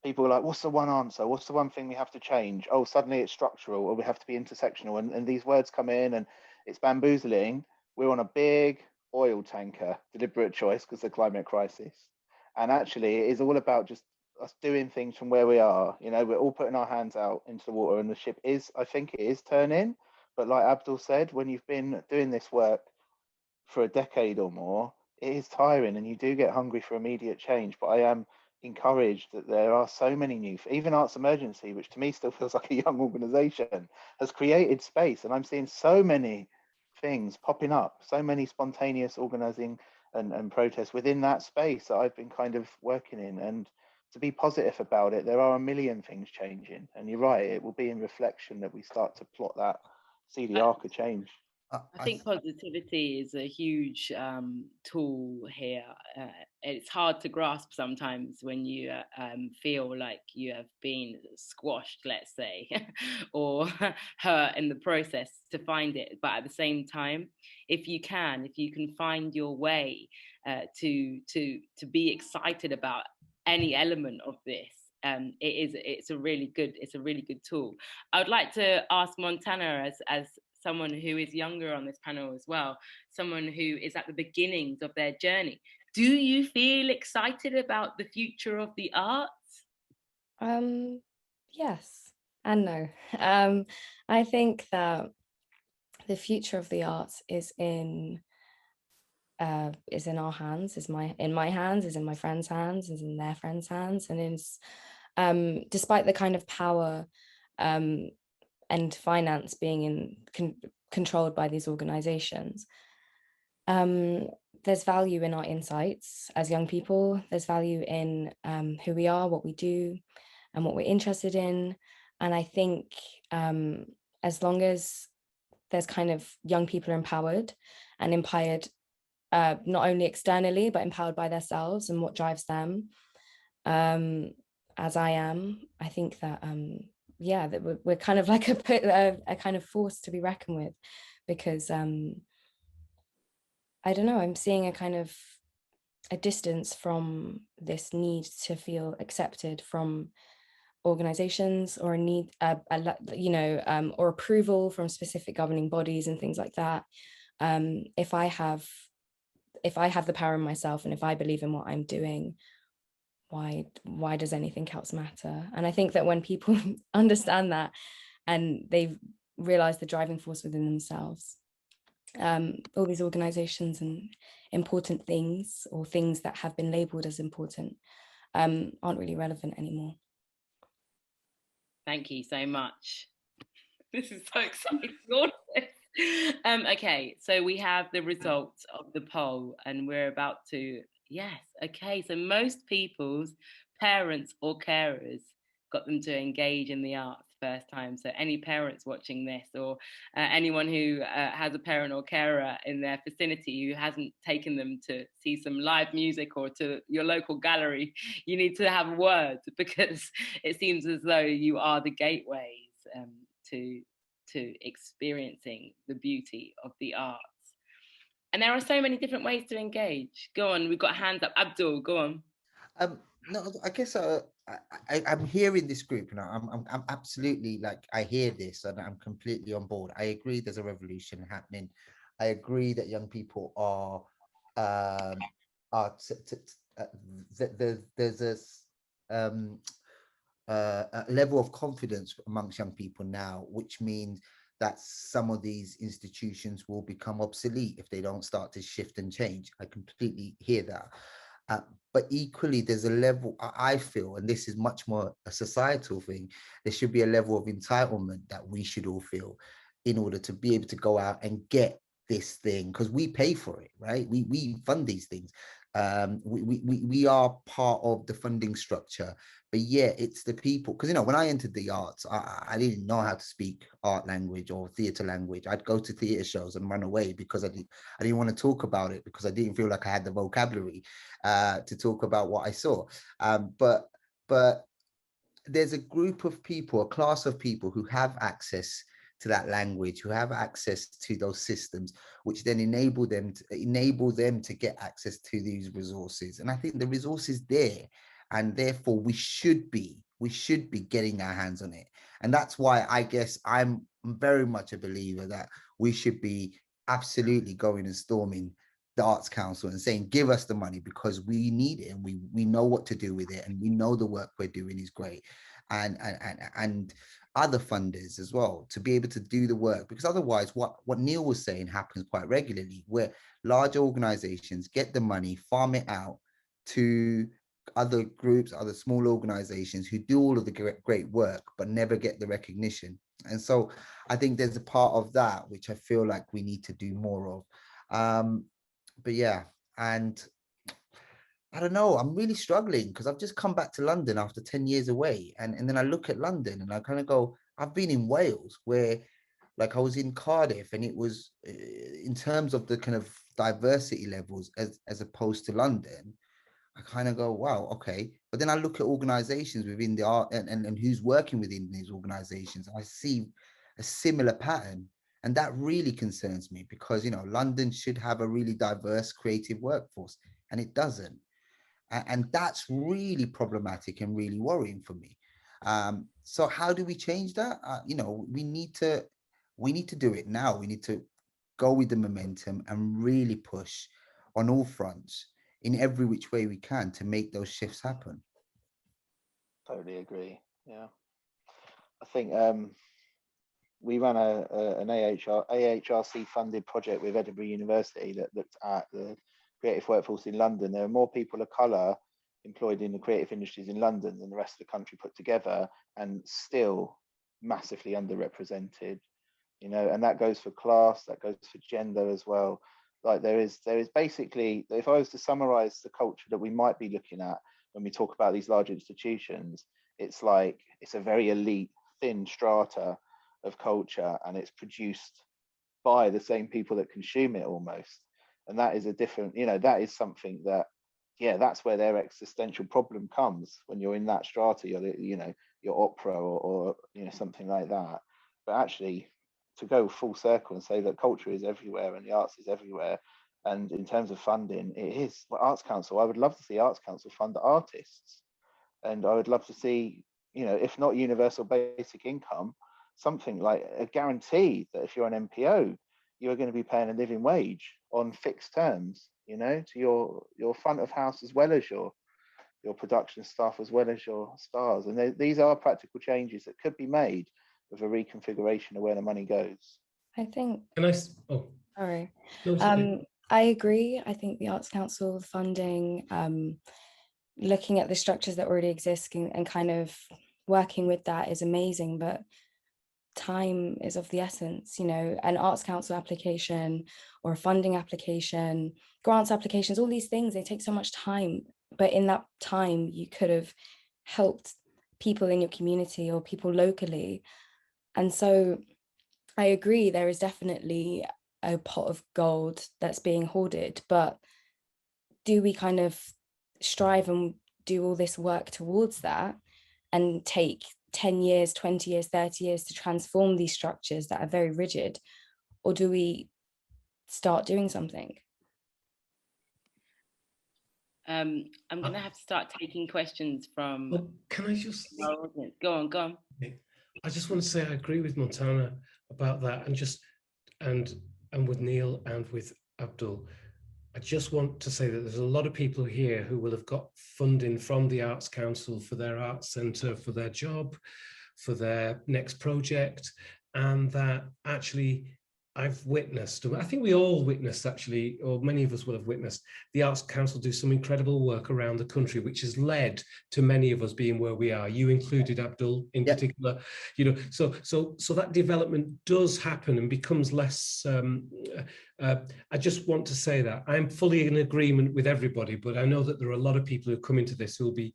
people are like, what's the one answer? What's the one thing we have to change? Oh, suddenly it's structural, or we have to be intersectional. And these words come in and it's bamboozling. We're on a big oil tanker, deliberate choice because of the climate crisis. And actually it is all about just us doing things from where we are. You know, we're all putting our hands out into the water, and the ship is, I think it is turning. But like Abdul said, when you've been doing this work for a decade or more, it is tiring and you do get hungry for immediate change. But I am encouraged that there are so many new, even Arts Emergency, which to me still feels like a young organization, has created space, and I'm seeing so many things popping up, so many spontaneous organizing and protests within that space that I've been kind of working in. And to be positive about it, there are a million things changing, and you're right, it will be in reflection that we start to plot that, see the arc of change. I think positivity is a huge tool here. It's hard to grasp sometimes when you feel like you have been squashed, let's say, or hurt in the process, to find it. But at the same time, if you can find your way to be excited about any element of this, it's a really good tool. I would like to ask Montana, as someone who is younger on this panel as well, someone who is at the beginnings of their journey. Do you feel excited about the future of the arts? Yes and no. I think that the future of the arts is in our hands, is in my hands, is in my friends' hands, is in their friends' hands, and is despite the kind of power and finance being controlled by these organizations. There's value in our insights as young people. There's value in who we are, what we do, and what we're interested in. And I think as long as there's kind of young people are empowered, and empowered not only externally, but empowered by themselves and what drives them, as I am, I think that that we're kind of like a kind of force to be reckoned with, because I don't know, I'm seeing a kind of a distance from this need to feel accepted from organizations, or a need or approval from specific governing bodies and things like that. If I have the power in myself, and if I believe in what I'm doing, why does anything else matter? And I think that when people understand that, and they realize the driving force within themselves, all these organizations and important things, or things that have been labeled as important, aren't really relevant anymore. Thank you so much. This is so exciting. Okay, so we have the results of the poll, and we're about to, yes, okay, so most people's parents or carers got them to engage in the arts first time. So any parents watching this, or anyone who has a parent or carer in their vicinity who hasn't taken them to see some live music or to your local gallery, you need to have words, because it seems as though you are the gateways to experiencing the beauty of the arts. And there are so many different ways to engage. Go on, we've got hands up. Abdul, go on. No, I guess I'm hearing this group, and I'm absolutely, like, I hear this and I'm completely on board. I agree there's a revolution happening. I agree that young people there's this a level of confidence amongst young people now, which means that some of these institutions will become obsolete if they don't start to shift and change. I completely hear that. But equally, there's a level, I feel, and this is much more a societal thing, there should be a level of entitlement that we should all feel in order to be able to go out and get this thing, because we pay for it, right? We fund these things. We are part of the funding structure, but yeah, it's the people. Because, you know, when I entered the arts, I didn't know how to speak art language or theatre language. I'd go to theatre shows and run away because I didn't want to talk about it, because I didn't feel like I had the vocabulary to talk about what I saw. But there's a group of people, a class of people who have access to that language, who have access to those systems, which then enable them to get access to these resources. And I think the resources there, and therefore we should be getting our hands on it. And that's why I guess I'm very much a believer that we should be absolutely going and storming the Arts Council and saying, give us the money, because we need it, and we know what to do with it, and we know the work we're doing is great. And other funders as well, to be able to do the work, because otherwise what Neil was saying happens quite regularly, where large organizations get the money, farm it out to other groups, other small organizations who do all of the great work but never get the recognition. And so I think there's a part of that which I feel like we need to do more of. But yeah, and I don't know, I'm really struggling because I've just come back to London after 10 years away. And then I look at London and I kind of go, I've been in Wales, where, like, I was in Cardiff, and it was, in terms of the kind of diversity levels as opposed to London, I kind of go, wow, okay. But then I look at organizations within the art and who's working within these organizations, I see a similar pattern. And that really concerns me, because, you know, London should have a really diverse creative workforce, and it doesn't. And that's really problematic and really worrying for me. So how do we change that? You know, we need to do it now. We need to go with the momentum and really push on all fronts in every which way we can to make those shifts happen. Totally agree. Yeah, I think we ran an AHRC funded project with Edinburgh University that looked at the creative workforce in London. There are more people of colour employed in the creative industries in London than the rest of the country put together, and still massively underrepresented, you know, and that goes for class, that goes for gender as well. Like there is basically, if I was to summarize the culture that we might be looking at when we talk about these large institutions, it's like, it's a very elite, thin strata of culture, and it's produced by the same people that consume it almost. And that is a different, you know, that is something that, yeah, that's where their existential problem comes, when you're in that strata, you know, your opera or you know, something like that. But actually, to go full circle and say that culture is everywhere and the arts is everywhere, and in terms of funding, it is. Well, Arts Council, I would love to see Arts Council fund artists, and I would love to see, you know, if not universal basic income, something like a guarantee that if you're an MPO, you're going to be paying a living wage on fixed terms, you know, to your front of house as well as your production staff as well as your stars. And these are practical changes that could be made with a reconfiguration of where the money goes. I think. Can I? Sorry. No, I agree. I think the Arts Council funding, looking at the structures that already exist and kind of working with that is amazing, but time is of the essence. You know, an Arts Council application or a funding application, grants applications, all these things, they take so much time, but in that time you could have helped people in your community or people locally. And so I agree, there is definitely a pot of gold that's being hoarded, but do we kind of strive and do all this work towards that and take 10 years, 20 years, 30 years to transform these structures that are very rigid? Or do we start doing something? I'm going to have to start taking questions from Well, can I just... our audience. Go on. I just want to say I agree with Montana about that, and with Neil and with Abdul. I just want to say that there's a lot of people here who will have got funding from the Arts Council for their arts centre, for their job, for their next project, and that actually I've witnessed, I think we all witnessed actually, or many of us will have witnessed, the Arts Council do some incredible work around the country, which has led to many of us being where we are. You included, Abdul, in particular. You know, so that development does happen and becomes less. I just want to say that I'm fully in agreement with everybody, but I know that there are a lot of people who come into this who will be.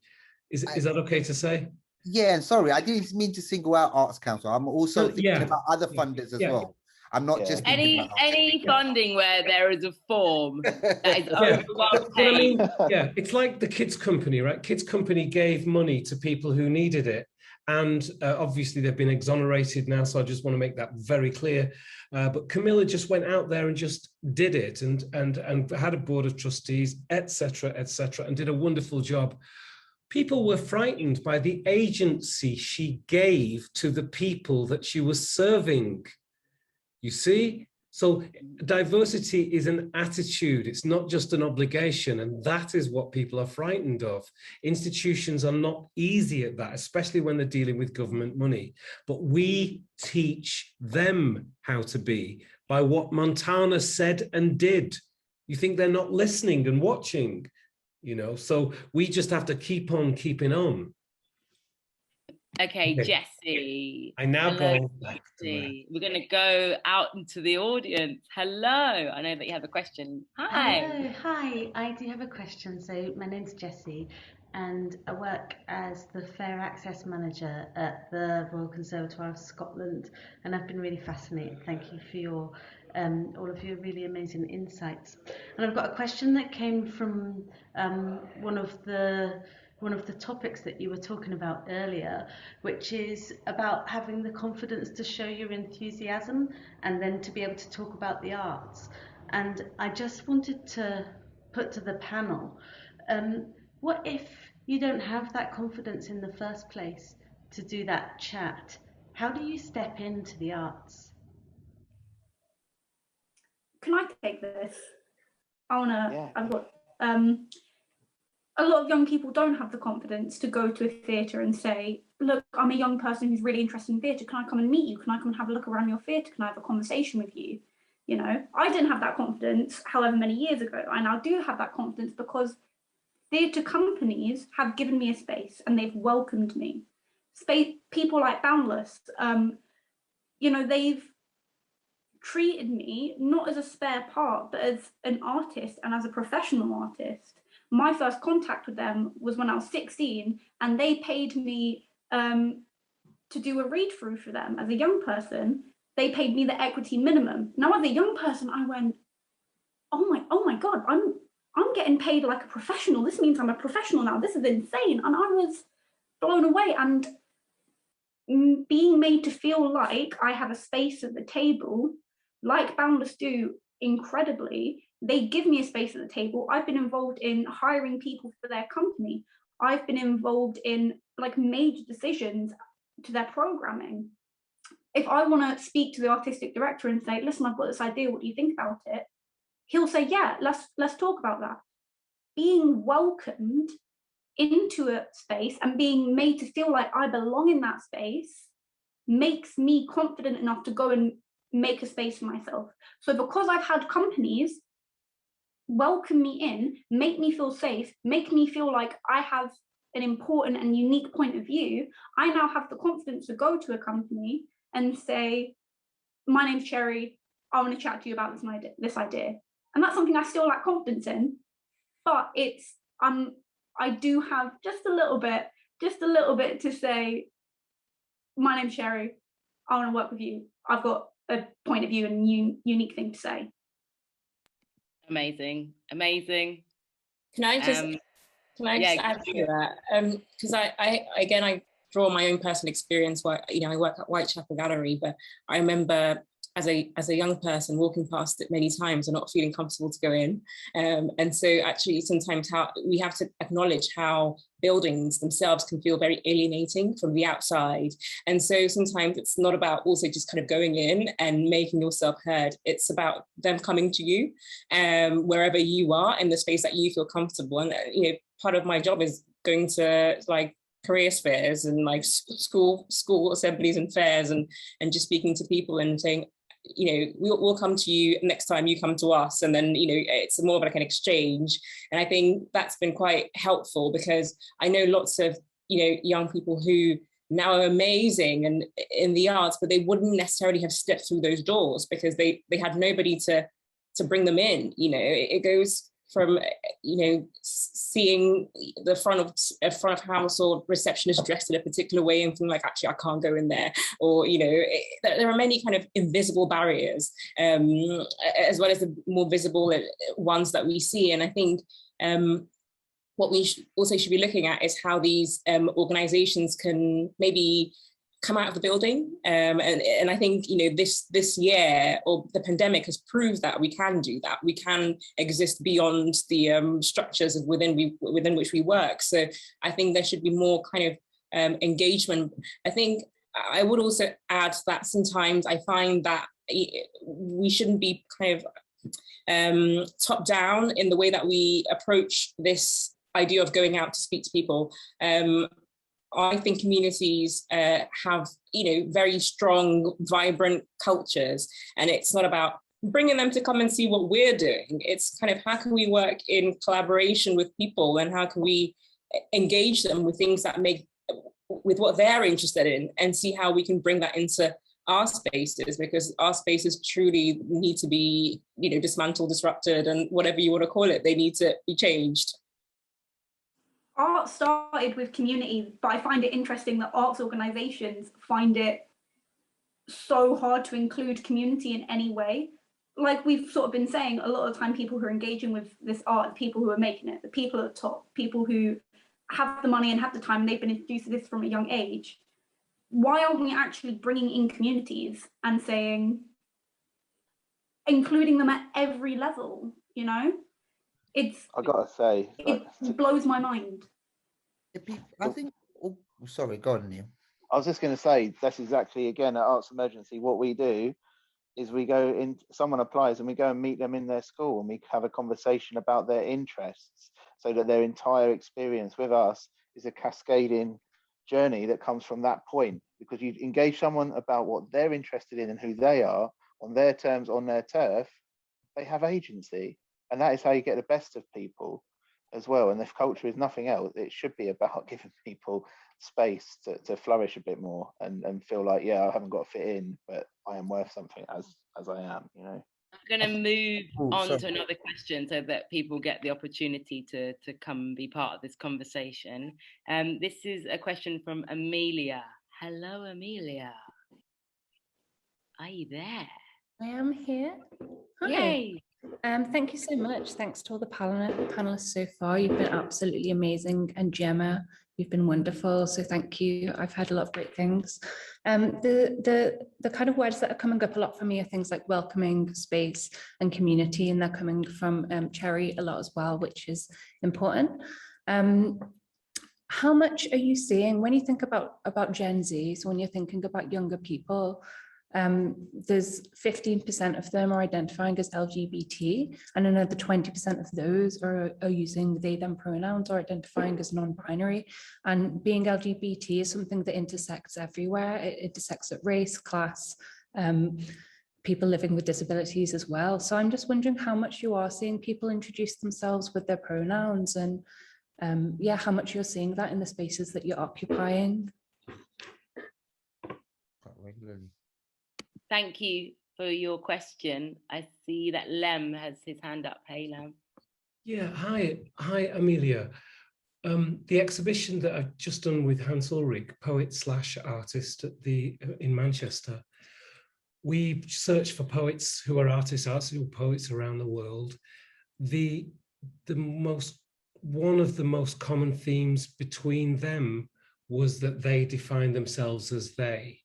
Is that okay to say? Yeah, and sorry, I didn't mean to single out Arts Council. I'm also thinking about other funders as well. I'm not just any funding where there is a form that is well paid. Yeah, it's like the Kids Company, right? Kids Company gave money to people who needed it, and obviously they've been exonerated now. So I just want to make that very clear. But Camilla just went out there and just did it, and had a board of trustees, etc., and did a wonderful job. People were frightened by the agency she gave to the people that she was serving. You see? So diversity is an attitude. It's not just an obligation. And that is what people are frightened of. Institutions are not easy at that, especially when they're dealing with government money. But we teach them how to be by what Montana said and did. You think they're not listening and watching? You know, so we just have to keep on keeping on. Okay, Jessie. I now go back to we're going to go out into the audience. Hello. I know that you have a question. Hi. Hello. Hi. I do have a question. So my name's Jessie, and I work as the Fair Access Manager at the Royal Conservatoire of Scotland, and I've been really fascinated. Thank you for your all of your really amazing insights. And I've got a question that came from one of the topics that you were talking about earlier, which is about having the confidence to show your enthusiasm and then to be able to talk about the arts. And I just wanted to put to the panel, what if you don't have that confidence in the first place to do that chat? How do you step into the arts? Can I take this? I've got a lot of young people don't have the confidence to go to a theatre and say, look, I'm a young person who's really interested in theatre. Can I come and meet you? Can I come and have a look around your theatre? Can I have a conversation with you? You know, I didn't have that confidence however many years ago. I now do have that confidence because theatre companies have given me a space and they've welcomed me. People like Boundless, you know, they've treated me not as a spare part, but as an artist and as a professional artist. My first contact with them was when I was 16, and they paid me to do a read through for them. As a young person, they paid me the equity minimum. Now, as a young person, I went, oh my God, I'm getting paid like a professional. This means I'm a professional now. This is insane. And I was blown away, and being made to feel like I have a space at the table, like Boundless do incredibly. They give me a space at the table. I've been involved in hiring people for their company. I've been involved in like major decisions to their programming. If I want to speak to the artistic director and say, listen, I've got this idea, what do you think about it? He'll say, yeah, let's talk about that. Being welcomed into a space and being made to feel like I belong in that space makes me confident enough to go and make a space for myself. So because I've had companies welcome me in, make me feel safe, make me feel like I have an important and unique point of view, I now have the confidence to go to a company and say, my name's Cherry, I want to chat to you about this idea. And that's something I still lack confidence in, but it's I do have just a little bit to say, my name's Cherry, I want to work with you. I've got a point of view and unique thing to say. Amazing. Can I just add to that? Because I draw my own personal experience. Where I work at Whitechapel Gallery, but I remember as a young person walking past it many times and not feeling comfortable to go in. And so actually sometimes how we have to acknowledge how buildings themselves can feel very alienating from the outside. And so sometimes it's not about also just kind of going in and making yourself heard. It's about them coming to you wherever you are in the space that you feel comfortable. And part of my job is going to like careers fairs and like school assemblies and fairs and just speaking to people and saying, we'll come to you next time you come to us. And then, it's more of like an exchange. And I think that's been quite helpful because I know lots of, young people who now are amazing and in the arts, but they wouldn't necessarily have stepped through those doors because they had nobody to bring them in. It goes from seeing the front of house or receptionist dressed in a particular way and feeling like, actually I can't go in there, or there are many kind of invisible barriers as well as the more visible ones that we see. And I think what we also should be looking at is how these organizations can maybe come out of the building, and I think this year or the pandemic has proved that we can do that. We can exist beyond the structures within which we work. So I think there should be more kind of engagement. I think I would also add that sometimes I find that we shouldn't be kind of top down in the way that we approach this idea of going out to speak to people. I think communities have, very strong, vibrant cultures, and it's not about bringing them to come and see what we're doing. It's kind of how can we work in collaboration with people, and how can we engage them with things that with what they're interested in, and see how we can bring that into our spaces, because our spaces truly need to be, dismantled, disrupted, and whatever you want to call it, they need to be changed. Art started with community, but I find it interesting that arts organizations find it so hard to include community in any way. Like we've sort of been saying, a lot of the time people who are engaging with this art, the people who are making it, the people at the top, people who have the money and have the time, and they've been introduced to this from a young age. Why aren't we actually bringing in communities and saying, including them at every level, I gotta say, it blows my mind. I think, sorry, go on, Neil. I was just going to say, that's exactly, again, at Arts Emergency, what we do is we go in, someone applies and we go and meet them in their school and we have a conversation about their interests so that their entire experience with us is a cascading journey that comes from that point, because you engage someone about what they're interested in and who they are on their terms, on their turf, they have agency. And that is how you get the best of people as well. And if culture is nothing else, it should be about giving people space to flourish a bit more and feel like, yeah, I haven't got to fit in, but I am worth something as I am, I'm going to move on to another question so that people get the opportunity to come and be part of this conversation. This is a question from Amelia. Hello, Amelia. Are you there? I am here. Hi. Yay. Thank you so much. Thanks to all the panelists so far. You've been absolutely amazing. And Gemma, you've been wonderful. So thank you. I've heard a lot of great things. The kind of words that are coming up a lot for me are things like welcoming, space, and community. And they're coming from Cherry a lot as well, which is important. How much are you seeing when you think about Gen Z? So when you're thinking about younger people, there's 15% of them are identifying as LGBT, and another 20% of those are using they them pronouns or identifying as non-binary. And being LGBT is something that intersects everywhere. It intersects at race, class, people living with disabilities as well. So I'm just wondering how much you are seeing people introduce themselves with their pronouns, and how much you're seeing that in the spaces that you're occupying. Thank you for your question. I see that Lem has his hand up. Hey, Lem. Yeah, hi, Amelia. The exhibition that I've just done with Hans Ulrich, poet/artist in Manchester, we searched for poets who are artists who are poets around the world. One of the most common themes between them was that they define themselves as they.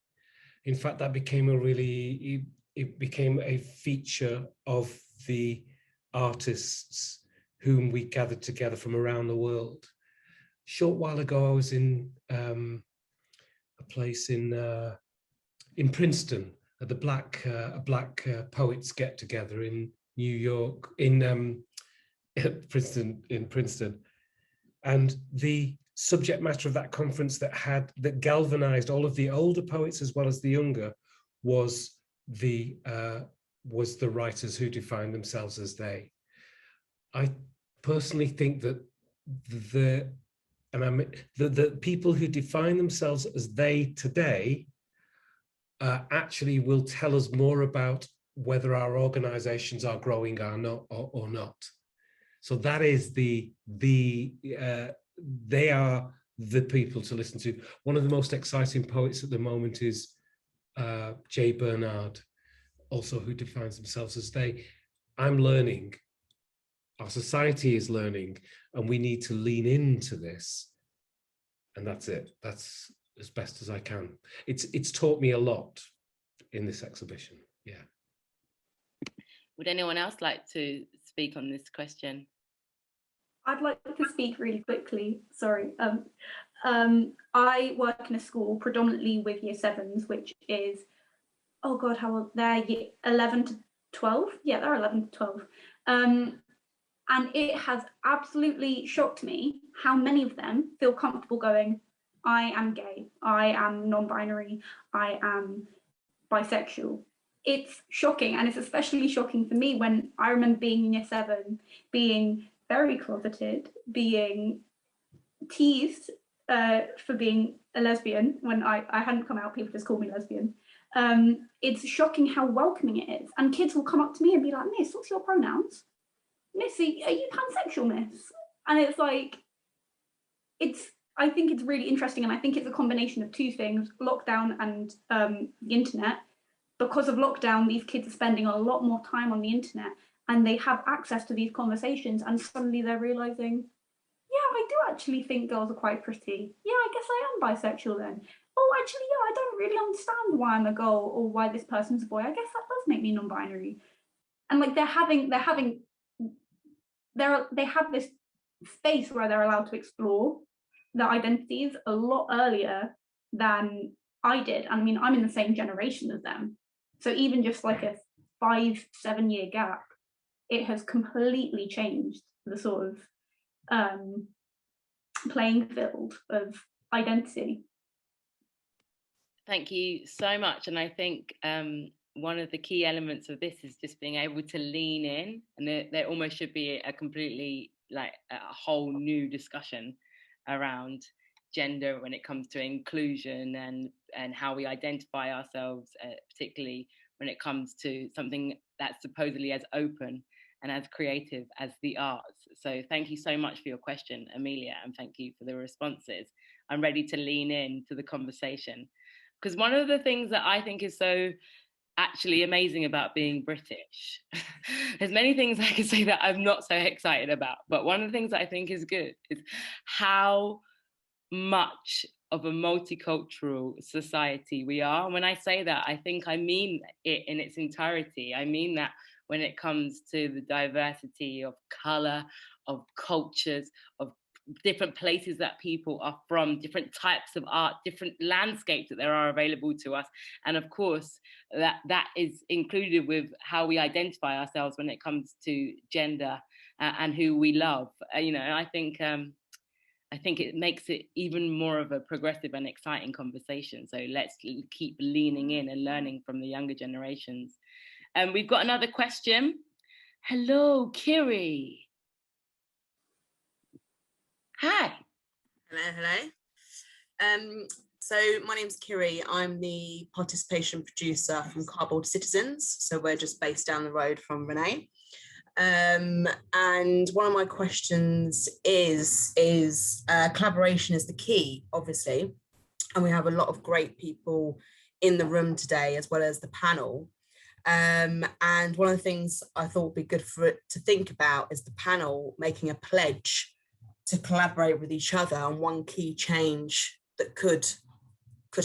In fact, that became a really it became a feature of the artists whom we gathered together from around the world. A short while ago, I was in a place in Princeton at the Black Poets Get Together in New York, in Princeton, and the subject matter of that conference that galvanized all of the older poets as well as the younger was the writers who defined themselves as they. I personally think that the people who define themselves as they today actually will tell us more about whether our organizations are growing or not. So that is they are the people to listen to. One of the most exciting poets at the moment is J. Bernard, also, who defines themselves as they. I'm learning, our society is learning, and we need to lean into this. And that's it. That's as best as I can. It's taught me a lot in this exhibition. Yeah. Would anyone else like to speak on this question? I'd like to speak really quickly. Sorry. I work in a school predominantly with year 7s, which is, oh God, how old? They're 11 to 12. Yeah, they're 11 to 12. And it has absolutely shocked me how many of them feel comfortable going, I am gay, I am non-binary, I am bisexual. It's shocking, and it's especially shocking for me when I remember being in year 7, being very closeted, being teased for being a lesbian when I hadn't come out. People just call me lesbian. It's shocking how welcoming it is, and kids will come up to me and be like, Miss, what's your pronouns? Missy, are you pansexual, Miss? And it's like, I think it's really interesting, and I think it's a combination of two things, lockdown and the internet. Because of lockdown, these kids are spending a lot more time on the internet, and they have access to these conversations, and suddenly they're realizing, yeah, I do actually think girls are quite pretty. Yeah, I guess I am bisexual then. Oh, actually, yeah, I don't really understand why I'm a girl or why this person's a boy. I guess that does make me non-binary. And like they have this space where they're allowed to explore their identities a lot earlier than I did. I mean, I'm in the same generation as them. So even just like a 5-7 year gap, it has completely changed the sort of playing field of identity. Thank you so much. And I think one of the key elements of this is just being able to lean in, and there almost should be a completely, like a whole new discussion around gender when it comes to inclusion and how we identify ourselves, particularly when it comes to something that's supposedly as open and as creative as the arts. So thank you so much for your question, Amelia, and thank you for the responses. I'm ready to lean in to the conversation, because one of the things that I think is so actually amazing about being British, there's many things I could say that I'm not so excited about, but one of the things that I think is good is how much of a multicultural society we are. And when I say that, I think I mean it in its entirety. I mean that when it comes to the diversity of colour, of cultures, of different places that people are from, different types of art, different landscapes that there are available to us. And of course, that is included with how we identify ourselves when it comes to gender and who we love. I think it makes it even more of a progressive and exciting conversation. So let's keep leaning in and learning from the younger generations. We've got another question. Hello, Kiri. Hi. Hello. So my name's Kiri. I'm the participation producer from Cardboard Citizens. So we're just based down the road from Renee. And one of my questions is collaboration is the key, obviously. And we have a lot of great people in the room today, as well as the panel. And one of the things I thought would be good for it to think about is the panel making a pledge to collaborate with each other on one key change that could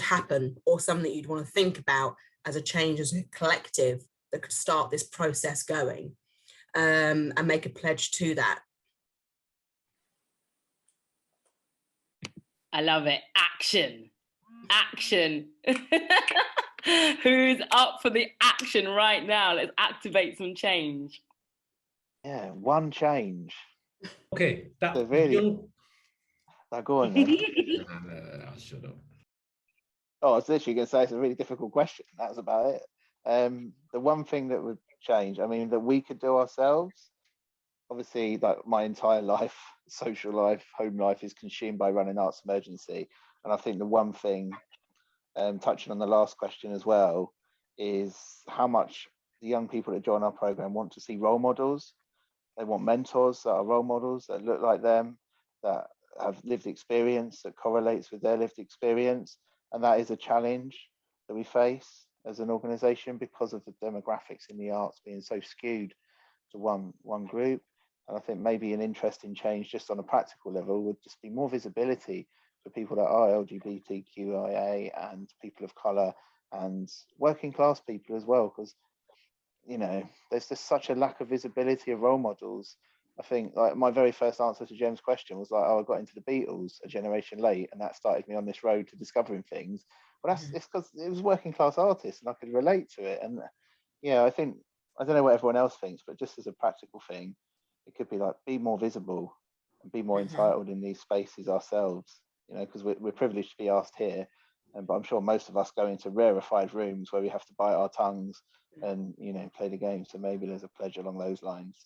happen, or something that you'd want to think about as a change, as a collective that could start this process going, and make a pledge to that. I love it. Action. Action. Who's up for the action right now? Let's activate some change. Yeah, one change. Okay, that So really, young... go on then. No, shut up. Oh, I was literally going to say it's a really difficult question. That was about it. The one thing that would change, I mean, that we could do ourselves, obviously, like my entire life, social life, home life is consumed by running Arts Emergency. And I think the one thing, touching on the last question as well, is how much the young people that join our program want to see role models. They want mentors that are role models, that look like them, that have lived experience, that correlates with their lived experience. And that is a challenge that we face as an organisation because of the demographics in the arts being so skewed to one group. And I think maybe an interesting change just on a practical level would just be more visibility for people that are LGBTQIA and people of colour and working class people as well, because, you know, there's just such a lack of visibility of role models. I think like my very first answer to Jem's question was like, oh, I got into the Beatles a generation late and that started me on this road to discovering things. But that's it's because it was working class artists and I could relate to it. And yeah, I think, I don't know what everyone else thinks, but just as a practical thing, it could be like, be more visible and be more entitled in these spaces ourselves, you know, because we're privileged to be asked here. But I'm sure most of us go into rarefied rooms where we have to bite our tongues and, you know, play the game. So maybe there's a pledge along those lines.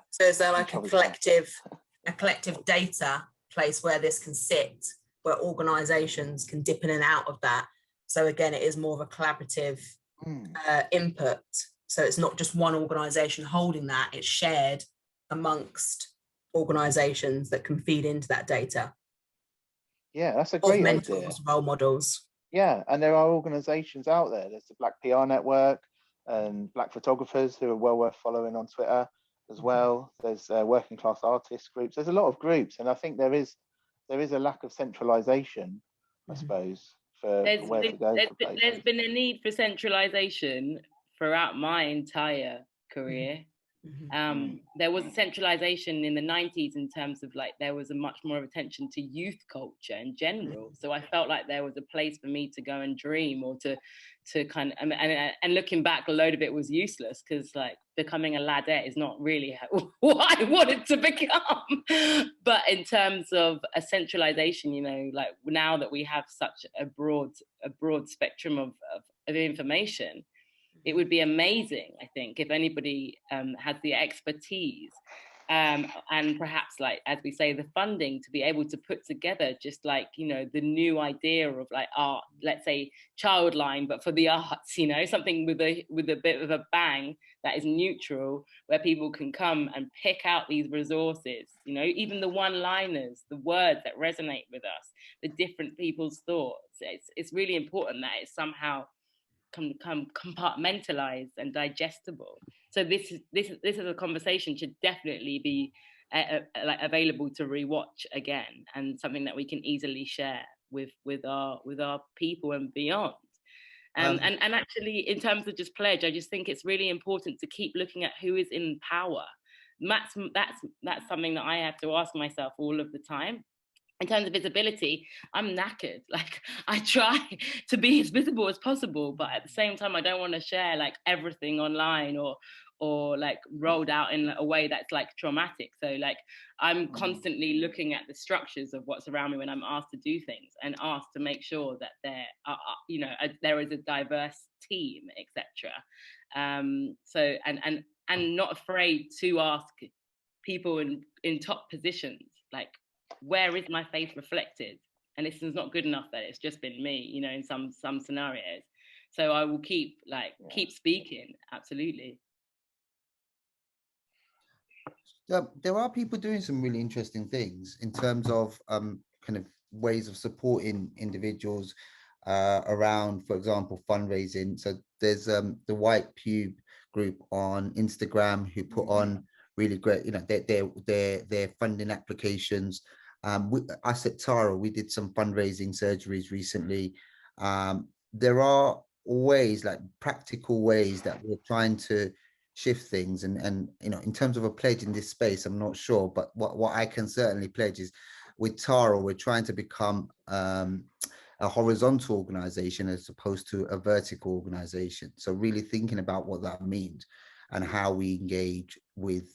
So is there like a collective data place where this can sit, where organisations can dip in and out of that? So again, it is more of a collaborative input. So it's not just one organisation holding that, it's shared amongst organisations that can feed into that data. Yeah, that's a great mentors, idea. Role models. Yeah, and there are organisations out there. There's the Black PR Network and Black photographers who are well worth following on Twitter as well. There's working class artists groups. There's a lot of groups, and I think there is a lack of centralisation, I suppose, for where to go. There's been a need for centralisation throughout my entire career. There was a centralisation in the 90s in terms of like there was a much more of attention to youth culture in general. So I felt like there was a place for me to go and dream or to kind of, and looking back, a load of it was useless because like becoming a ladette is not really what I wanted to become. But in terms of a centralisation, you know, like now that we have such a broad spectrum of information, it would be amazing, I think, if anybody has the expertise and perhaps, like, as we say, the funding to be able to put together just like, you know, the new idea of like art, let's say Childline, but for the arts, you know, something with a bit of a bang that is neutral, where people can come and pick out these resources, you know, even the one-liners, the words that resonate with us, the different people's thoughts. It's really important that it's somehow compartmentalized and digestible. So this is a conversation should definitely be like available to rewatch again, and something that we can easily share with our people and beyond. And actually, in terms of just pledge, I just think it's really important to keep looking at who is in power. That's something that I have to ask myself all of the time. In terms of visibility, I'm knackered. Like, I try to be as visible as possible, but at the same time, I don't want to share like everything online or like rolled out in a way that's like traumatic. So like, I'm constantly looking at the structures of what's around me when I'm asked to do things, and asked to make sure that there is a diverse team, etc. So and not afraid to ask people in top positions, like, where is my faith reflected? And this is not good enough that it's just been me, you know, in some scenarios. So I will keep speaking, absolutely. There are people doing some really interesting things in terms of kind of ways of supporting individuals around, for example, fundraising. So there's the White Pube group on Instagram who put on really great, you know, their funding applications. Us at Tara, we did some fundraising surgeries recently. There are ways, like practical ways that we're trying to shift things. And you know, in terms of a pledge in this space, I'm not sure, but what I can certainly pledge is with Tara, we're trying to become a horizontal organization as opposed to a vertical organization. So really thinking about what that means and how we engage with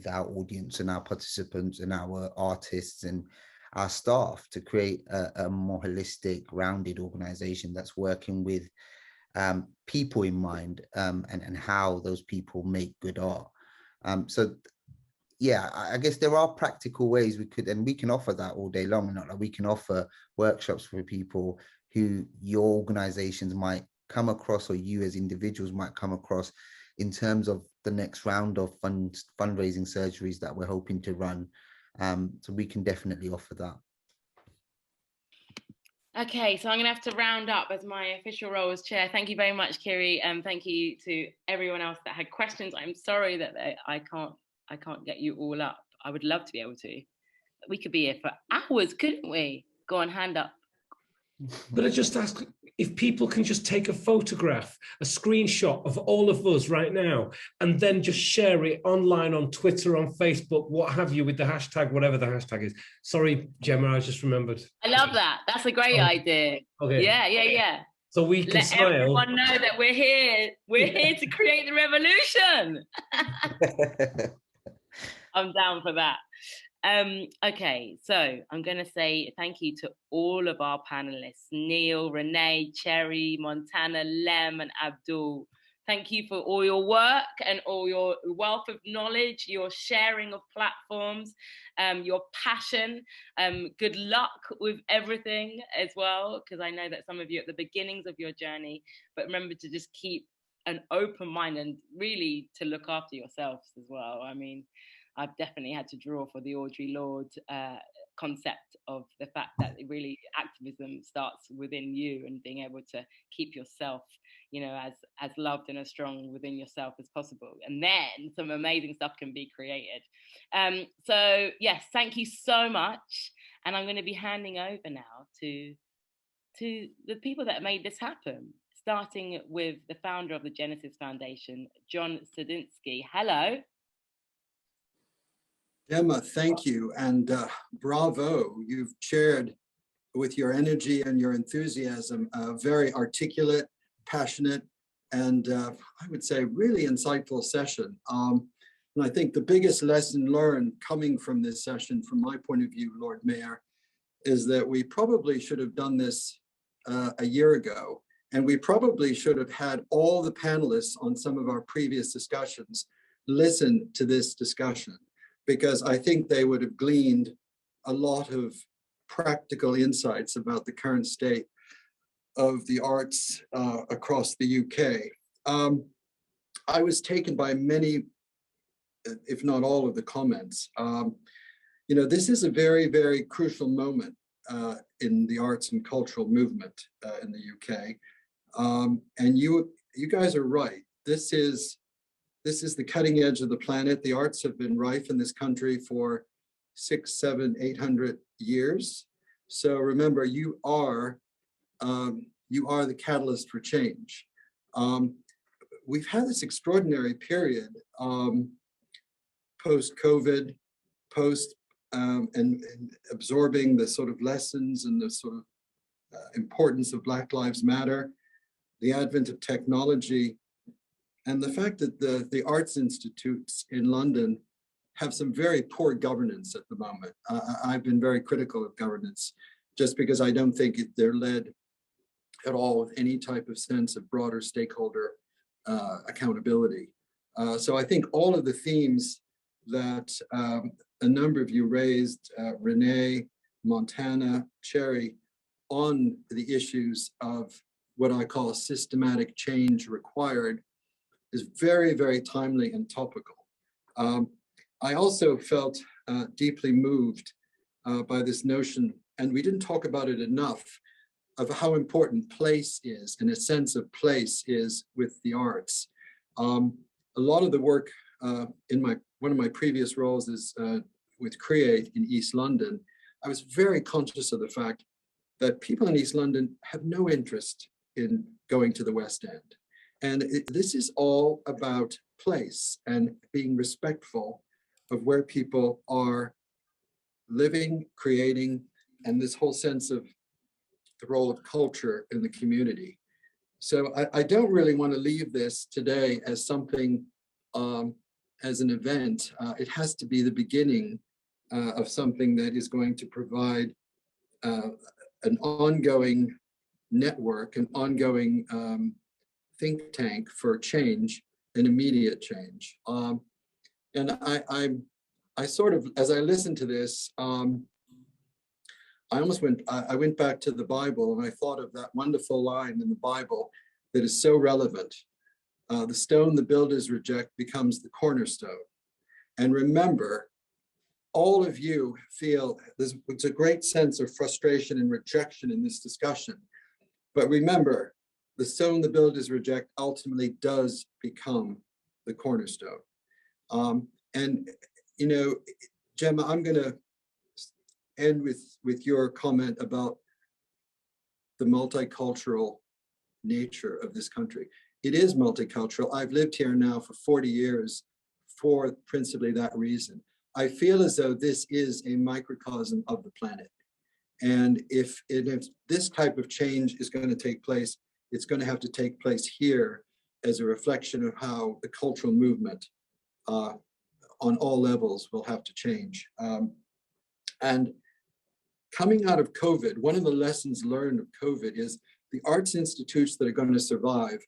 our audience and our participants and our artists and our staff to create a more holistic, rounded organization that's working with people in mind, and how those people make good art. So yeah, I guess there are practical ways we can offer that all day long. Like we can offer workshops for people who your organizations might come across, or you as individuals might come across, in terms of the next round of fundraising surgeries that we're hoping to run. So we can definitely offer that. Okay, so I'm going to have to round up as my official role as chair. Thank you very much, Kiri, and thank you to everyone else that had questions. I'm sorry that I can't get you all up. I would love to be able to. We could be here for hours, couldn't we? Go on, hand up. But I just ask if people can just take a photograph, a screenshot of all of us right now, and then just share it online on Twitter, on Facebook, what have you, with the hashtag, whatever the hashtag is. Sorry, Gemma, I just remembered. I love that. That's a great idea. Okay. Yeah. So we can let smile. everyone know that we're here. We're here to create the revolution. I'm down for that. Okay, so I'm going to say thank you to all of our panelists, Neil, Renee, Cherry, Montana, Lem, and Abdul. Thank you for all your work and all your wealth of knowledge, your sharing of platforms, your passion. Good luck with everything as well, because I know that some of you at the beginnings of your journey, but remember to just keep an open mind and really to look after yourselves as well. I mean, I've definitely had to draw for the Audre Lorde concept of the fact that really activism starts within you and being able to keep yourself, you know, as loved and as strong within yourself as possible. And then some amazing stuff can be created. So yes, thank you so much. And I'm going to be handing over now to the people that made this happen, starting with the founder of the Genesis Foundation, John Sadinsky. Hello. Gemma, thank you, and bravo. You've chaired with your energy and your enthusiasm a very articulate, passionate, and I would say really insightful session. And I think the biggest lesson learned coming from this session, from my point of view, Lord Mayor, is that we probably should have done this a year ago, and we probably should have had all the panelists on some of our previous discussions listen to this discussion, because I think they would have gleaned a lot of practical insights about the current state of the arts across the UK. I was taken by many, if not all of the comments. You know, this is a very, very crucial moment in the arts and cultural movement in the UK. And you guys are right. This is the cutting edge of the planet. The arts have been rife in this country for 600, 700, 800 years. So remember, you are the catalyst for change. We've had this extraordinary period, post-COVID, and absorbing the sort of lessons and the sort of importance of Black Lives Matter, the advent of technology, and the fact that the arts institutes in London have some very poor governance at the moment. I've been very critical of governance, just because I don't think they're led at all with any type of sense of broader stakeholder accountability. So I think all of the themes that a number of you raised, Renee, Montana, Cherry, on the issues of what I call systematic change required, is very, very timely and topical. I also felt deeply moved by this notion, and we didn't talk about it enough, of how important place is, and a sense of place is with the arts. A lot of the work in one of my previous roles is with Create in East London. I was very conscious of the fact that people in East London have no interest in going to the West End. And this is all about place and being respectful of where people are living, creating, and this whole sense of the role of culture in the community. So I don't really want to leave this today as something, as an event. It has to be the beginning of something that is going to provide an ongoing network, an ongoing think tank for change, an immediate change. And I sort of, as I listened to this, I went back to the Bible and I thought of that wonderful line in the Bible that is so relevant. The stone the builders reject becomes the cornerstone. And remember, all of you feel there's a great sense of frustration and rejection in this discussion. But remember, the stone the builders reject ultimately does become the cornerstone. And, you know, Gemma, I'm going to end with your comment about the multicultural nature of this country. It is multicultural. I've lived here now for 40 years for principally that reason. I feel as though this is a microcosm of the planet. And if this type of change is going to take place, it's going to have to take place here as a reflection of how the cultural movement on all levels will have to change. And coming out of COVID, one of the lessons learned of COVID is the arts institutes that are going to survive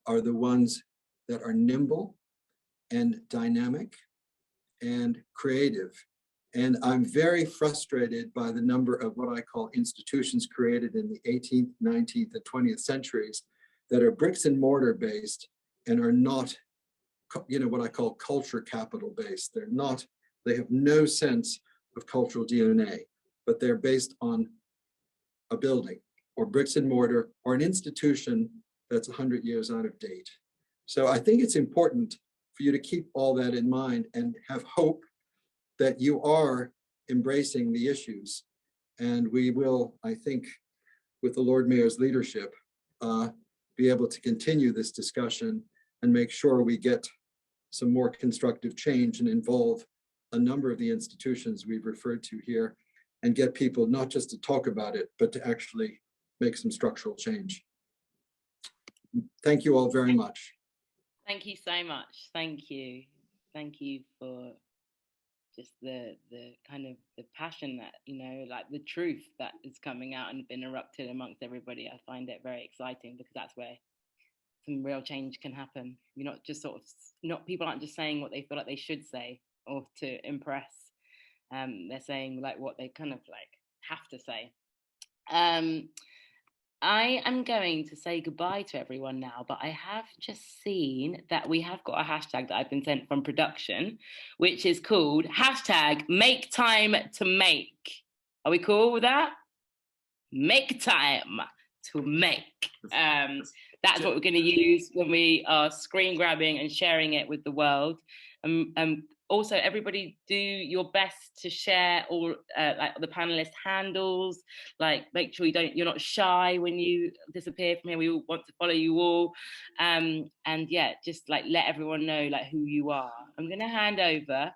are the ones that are nimble and dynamic and creative. And I'm very frustrated by the number of what I call institutions created in the 18th, 19th, and 20th centuries that are bricks and mortar based and are not, you know, what I call culture capital based. They're not, they have no sense of cultural DNA, but they're based on a building or bricks and mortar or an institution that's 100 years out of date. So I think it's important for you to keep all that in mind and have hope that you are embracing the issues. And we will, I think, with the Lord Mayor's leadership, be able to continue this discussion and make sure we get some more constructive change and involve a number of the institutions we've referred to here and get people not just to talk about it, but to actually make some structural change. Thank you all very much. Thank you so much. Thank you. Thank you for just the kind of the passion that, you know, like the truth that is coming out and been erupted amongst everybody. I find it very exciting because that's where some real change can happen. You're not just people aren't just saying what they feel like they should say or to impress. They're saying like what they kind of like have to say. I am going to say goodbye to everyone now, but I have just seen that we have got a hashtag that I've been sent from production, which is called #MakeTimeToMake. Are we cool with that? Make time to make. That's what we're going to use when we are screen grabbing and sharing it with the world. Also, everybody do your best to share all like the panelist handles. Like, make sure you're not shy when you disappear from here. We all want to follow you all, and yeah, just like let everyone know like who you are. I'm going to hand over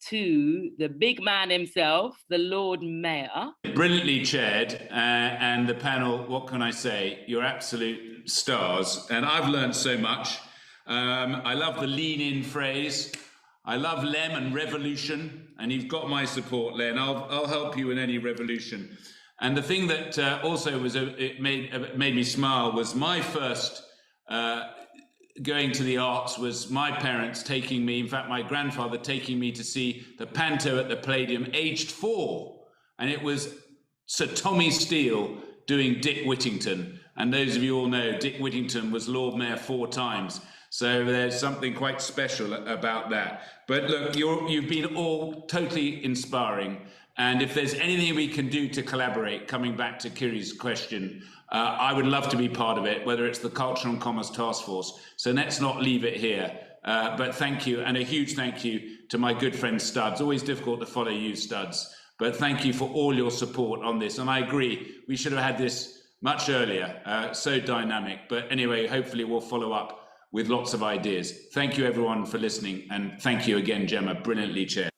to the big man himself, the Lord Mayor. Brilliantly chaired, and the panel. What can I say? You're absolute stars, and I've learned so much. I love the lean-in phrase. I love Lemn and revolution, and you've got my support, Len. I'll help you in any revolution. And the thing that also was it made me smile was my first going to the arts was my parents taking me, in fact, my grandfather taking me to see the Panto at the Palladium, aged 4, and it was Sir Tommy Steele doing Dick Whittington. And those of you all know Dick Whittington was Lord Mayor 4 times. So there's something quite special about that. But look, you've been all totally inspiring. And if there's anything we can do to collaborate, coming back to Kiri's question, I would love to be part of it, whether it's the Culture and Commerce Task Force. So let's not leave it here. But thank you, and a huge thank you to my good friend Studs. Always difficult to follow you, Studs. But thank you for all your support on this. And I agree, we should have had this much earlier. So dynamic. But anyway, hopefully we'll follow up with lots of ideas. Thank you everyone for listening, and thank you again, Gemma, brilliantly chaired.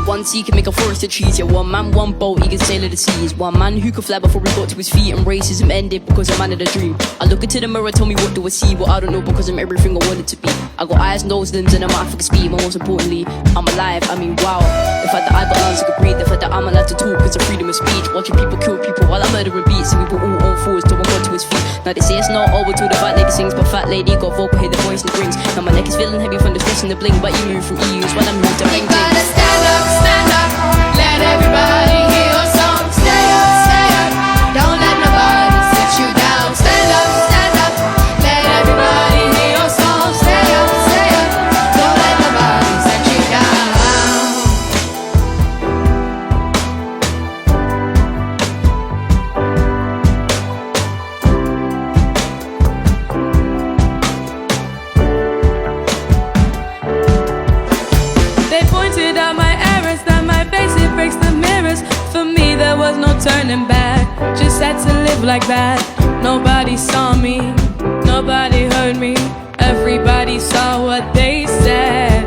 One sea can make a forest of trees, yeah. One man, one boat, he can sail of the seas. One man who could fly before he got to his feet, and racism ended because a man had a dream. I look into the mirror, tell me what do I see, but I don't know because I'm everything I wanted to be. I got eyes, nose, limbs, and a mouth I can speak, but most importantly, I'm alive. I mean, wow. The fact that I got lungs I could breathe, the fact that I'm allowed to talk because of freedom of speech. Watching people kill people while I'm murdering beats, and we put all on fours till one got to his feet. Now they say it's not over till the fat lady sings, but fat lady got vocal, hear the voice and the rings. Now my neck is feeling heavy from the stress and the bling, but you move from EUs while I'm moved to bang. Gotta stand up, stand up. Let everybody hear your song. Stay up, stay up. Don't let nobody sit you down. Stand up, stand up. Let everybody hear your song. Stay up, stay up. Don't let nobody set you down. They pointed out my errors, that my face it breaks the mirrors. For me there was no turning back, just had to live like that. Nobody saw me, nobody heard me, everybody saw what they said.